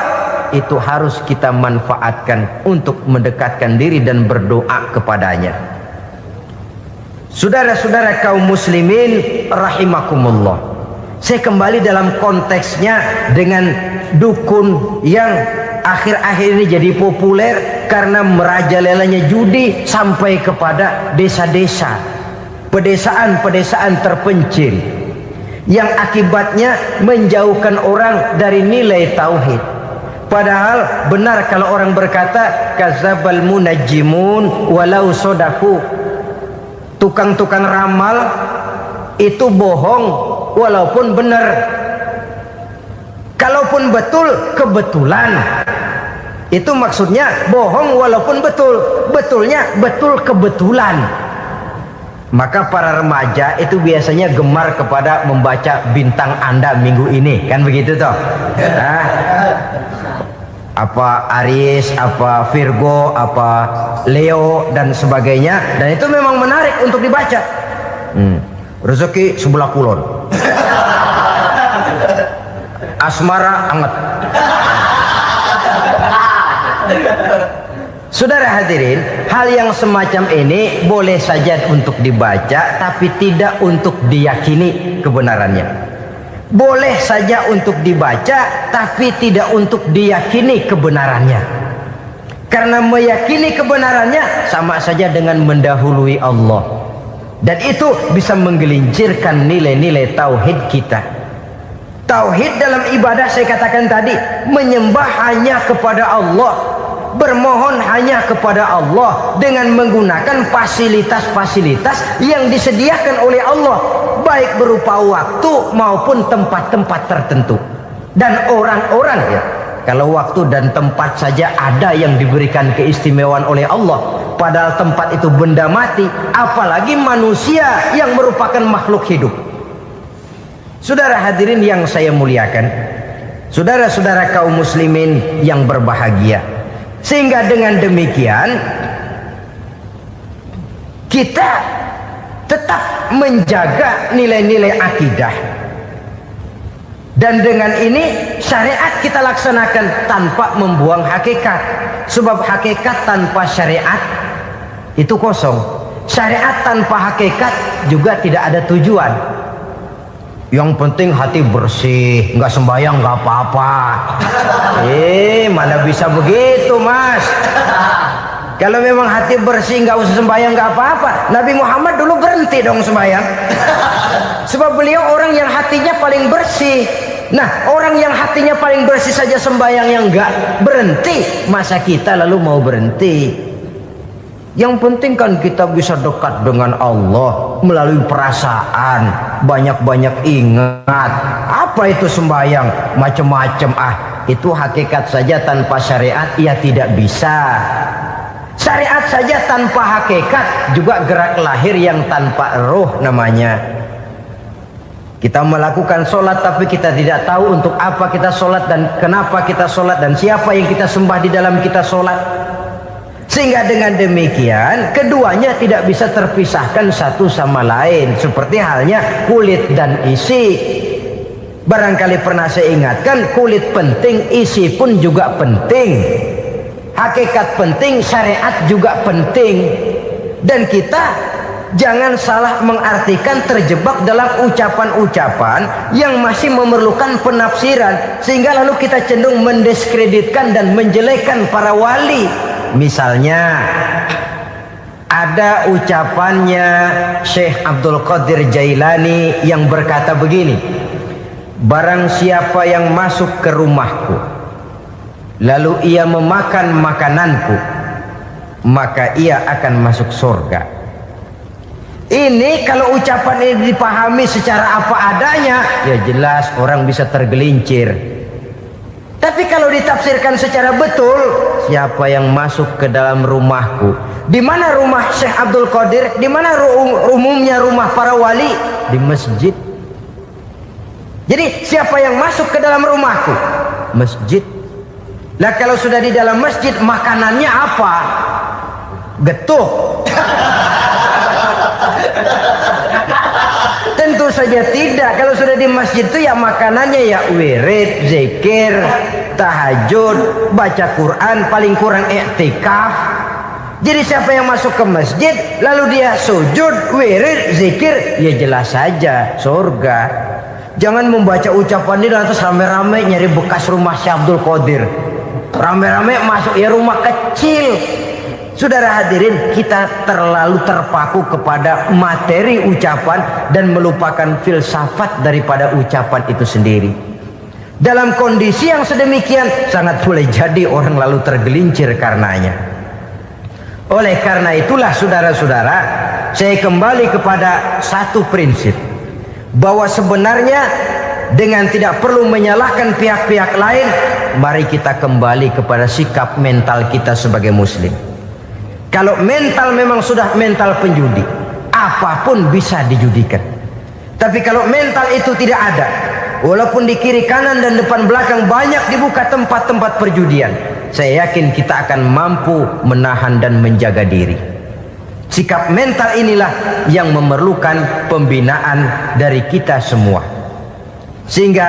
itu harus kita manfaatkan untuk mendekatkan diri dan berdoa kepadanya. Saudara-saudara kaum muslimin rahimakumullah, saya kembali dalam konteksnya dengan dukun yang akhir-akhir ini jadi populer karena merajalelanya judi sampai kepada desa-desa, pedesaan-pedesaan terpencil, yang akibatnya menjauhkan orang dari nilai tauhid. Padahal benar kalau orang berkata kadzabal munajjimun walau sodaku, tukang-tukang ramal itu bohong walaupun benar. Kalaupun betul, kebetulan. Itu maksudnya bohong walaupun betul, betulnya betul kebetulan. Maka para remaja itu biasanya gemar kepada membaca bintang Anda minggu ini, kan begitu toh? Nah, apa Aries, apa Virgo, apa Leo dan sebagainya, dan itu memang menarik untuk dibaca. Rezeki sebelah kulon, asmara anget. Saudara hadirin, hal yang semacam ini boleh saja untuk dibaca, tapi tidak untuk diyakini kebenarannya. Boleh saja untuk dibaca, tapi tidak untuk diyakini kebenarannya. Karena meyakini kebenarannya sama saja dengan mendahului Allah, dan itu bisa menggelincirkan nilai-nilai tauhid kita. Tauhid dalam ibadah, saya katakan tadi, menyembah hanya kepada Allah, bermohon hanya kepada Allah dengan menggunakan fasilitas-fasilitas yang disediakan oleh Allah, baik berupa waktu maupun tempat-tempat tertentu dan orang-orang. Ya, kalau waktu dan tempat saja ada yang diberikan keistimewaan oleh Allah, padahal tempat itu benda mati, apalagi manusia yang merupakan makhluk hidup. Saudara hadirin yang saya muliakan, saudara-saudara kaum muslimin yang berbahagia, sehingga dengan demikian kita tetap menjaga nilai-nilai akidah, dan dengan ini syariat kita laksanakan tanpa membuang hakikat. Sebab hakikat tanpa syariat itu kosong. Syariat tanpa hakikat juga tidak ada tujuan. Yang penting hati bersih, nggak sembahyang nggak apa-apa. Mana bisa begitu, Mas? Kalau memang hati bersih nggak usah sembahyang nggak apa-apa. Nabi Muhammad dulu berhenti dong sembahyang. Sebab beliau orang yang hatinya paling bersih. Nah, orang yang hatinya paling bersih saja sembahyang yang nggak berhenti, masa kita lalu mau berhenti? Yang penting kan kita bisa dekat dengan Allah melalui perasaan, banyak-banyak ingat. Apa itu sembahyang? Macam-macam. Itu hakikat saja tanpa syariat ya tidak bisa. Syariat saja tanpa hakikat juga gerak lahir yang tanpa roh namanya. Kita melakukan sholat tapi kita tidak tahu untuk apa kita sholat dan kenapa kita sholat dan siapa yang kita sembah di dalam kita sholat. Sehingga dengan demikian keduanya tidak bisa terpisahkan satu sama lain, seperti halnya kulit dan isi. Barangkali pernah saya ingatkan, kulit penting, isi pun juga penting. Hakikat penting, syariat juga penting. Dan kita jangan salah mengartikan, terjebak dalam ucapan-ucapan yang masih memerlukan penafsiran, sehingga lalu kita cenderung mendiskreditkan dan menjelekkan para wali. Misalnya ada ucapannya Syekh Abdul Qadir Jailani yang berkata begini, barang siapa yang masuk ke rumahku lalu ia memakan makananku, maka ia akan masuk surga. Ini kalau ucapan ini dipahami secara apa adanya, ya jelas orang bisa tergelincir. Tapi kalau ditafsirkan secara betul, siapa yang masuk ke dalam rumahku? Di mana rumah Syekh Abdul Qadir? Di mana umumnya rumah para wali? Di masjid. Jadi siapa yang masuk ke dalam rumahku? Masjid. Lah kalau sudah di dalam masjid, makanannya apa? Getuk. Tentu saja saja tidak. Kalau sudah di masjid itu ya makanannya ya wirid, zikir, tahajud, baca Quran, paling kurang i'tikaf. Jadi siapa yang masuk ke masjid lalu dia sujud, wirid, zikir, ya jelas saja surga. Jangan membaca ucapan ini lantas rame-rame nyari bekas rumah Syekh Abdul Qadir. Rame-rame masuk ya rumah kecil. Saudara hadirin, kita terlalu terpaku kepada materi ucapan dan melupakan filsafat daripada ucapan itu sendiri. Dalam kondisi yang sedemikian, sangat boleh jadi orang lalu tergelincir karenanya. Oleh karena itulah saudara-saudara, saya kembali kepada satu prinsip, bahwa sebenarnya dengan tidak perlu menyalahkan pihak-pihak lain, mari kita kembali kepada sikap mental kita sebagai muslim. Kalau mental memang sudah mental penjudi, apapun bisa dijudikan. Tapi kalau mental itu tidak ada, walaupun di kiri kanan dan depan belakang banyak dibuka tempat-tempat perjudian, saya yakin kita akan mampu menahan dan menjaga diri. Sikap mental inilah yang memerlukan pembinaan dari kita semua. Sehingga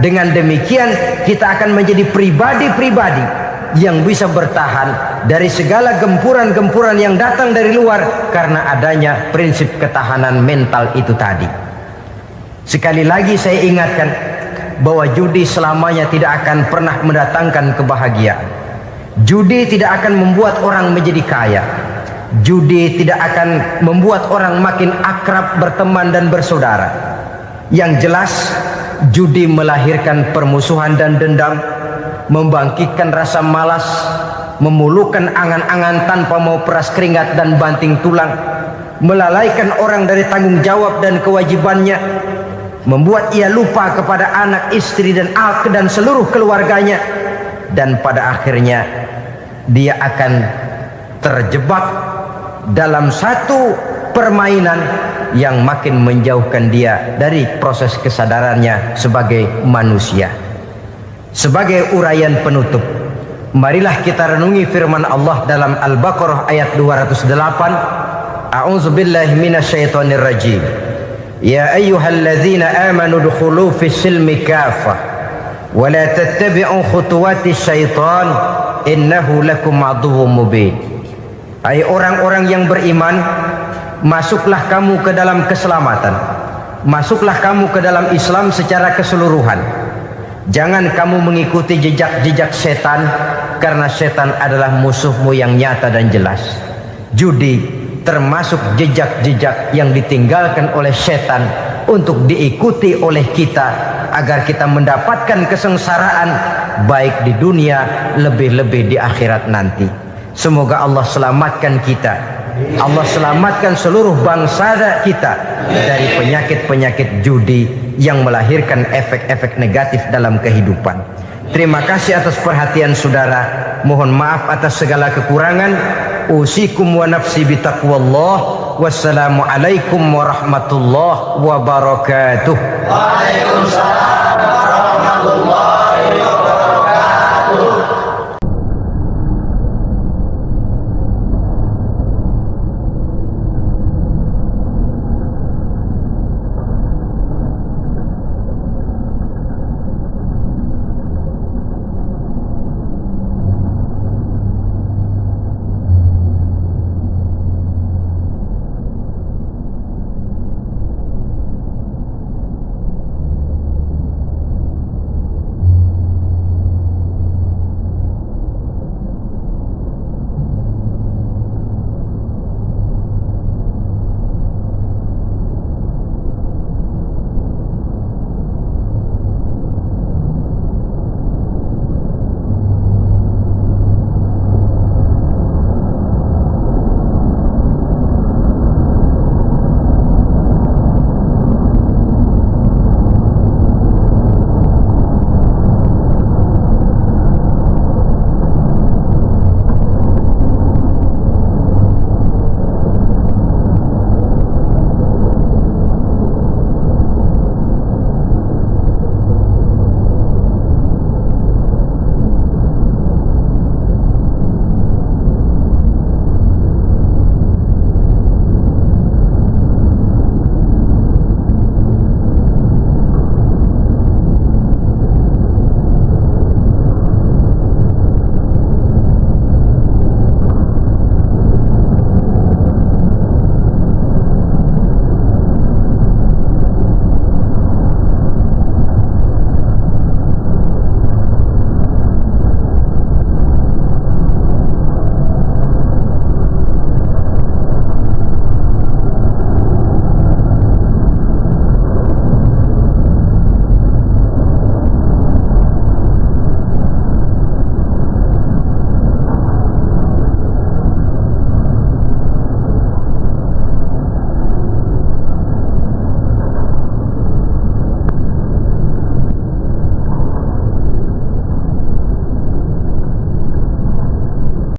dengan demikian kita akan menjadi pribadi-pribadi yang bisa bertahan dari segala gempuran-gempuran yang datang dari luar karena adanya prinsip ketahanan mental itu tadi. Sekali lagi saya ingatkan bahwa judi selamanya tidak akan pernah mendatangkan kebahagiaan. Judi tidak akan membuat orang menjadi kaya. Judi tidak akan membuat orang makin akrab berteman dan bersaudara. Yang jelas, judi melahirkan permusuhan dan dendam, membangkitkan rasa malas, memulukan angan-angan tanpa mau peras keringat dan banting tulang, melalaikan orang dari tanggung jawab dan kewajibannya, membuat ia lupa kepada anak, istri dan seluruh keluarganya, dan pada akhirnya dia akan terjebak dalam satu permainan yang makin menjauhkan dia dari proses kesadarannya sebagai manusia. Sebagai uraian penutup, marilah kita renungi firman Allah dalam Al-Baqarah ayat 208. A'udzubillahi minasyaitonir rajim. Ya ayyuhalladzina amanu dukhulu fis silmi kafah wa la tattabi'u khutuwatis syaitan innahu lakum aduwwum mubin. Hai orang-orang yang beriman, masuklah kamu ke dalam keselamatan. Masuklah kamu ke dalam Islam secara keseluruhan. Jangan kamu mengikuti jejak-jejak setan, karena setan adalah musuhmu yang nyata dan jelas. Judi termasuk jejak-jejak yang ditinggalkan oleh setan untuk diikuti oleh kita agar kita mendapatkan kesengsaraan baik di dunia, lebih-lebih di akhirat nanti. Semoga Allah selamatkan kita, Allah selamatkan seluruh bangsa kita dari penyakit-penyakit judi yang melahirkan efek-efek negatif dalam kehidupan. Terima kasih atas perhatian saudara. Mohon maaf atas segala kekurangan. Usikum wa nafsi bitaqwallah. Wassalamualaikum warahmatullahi wabarakatuh. Waalaikumsalam warahmatullahi wabarakatuh.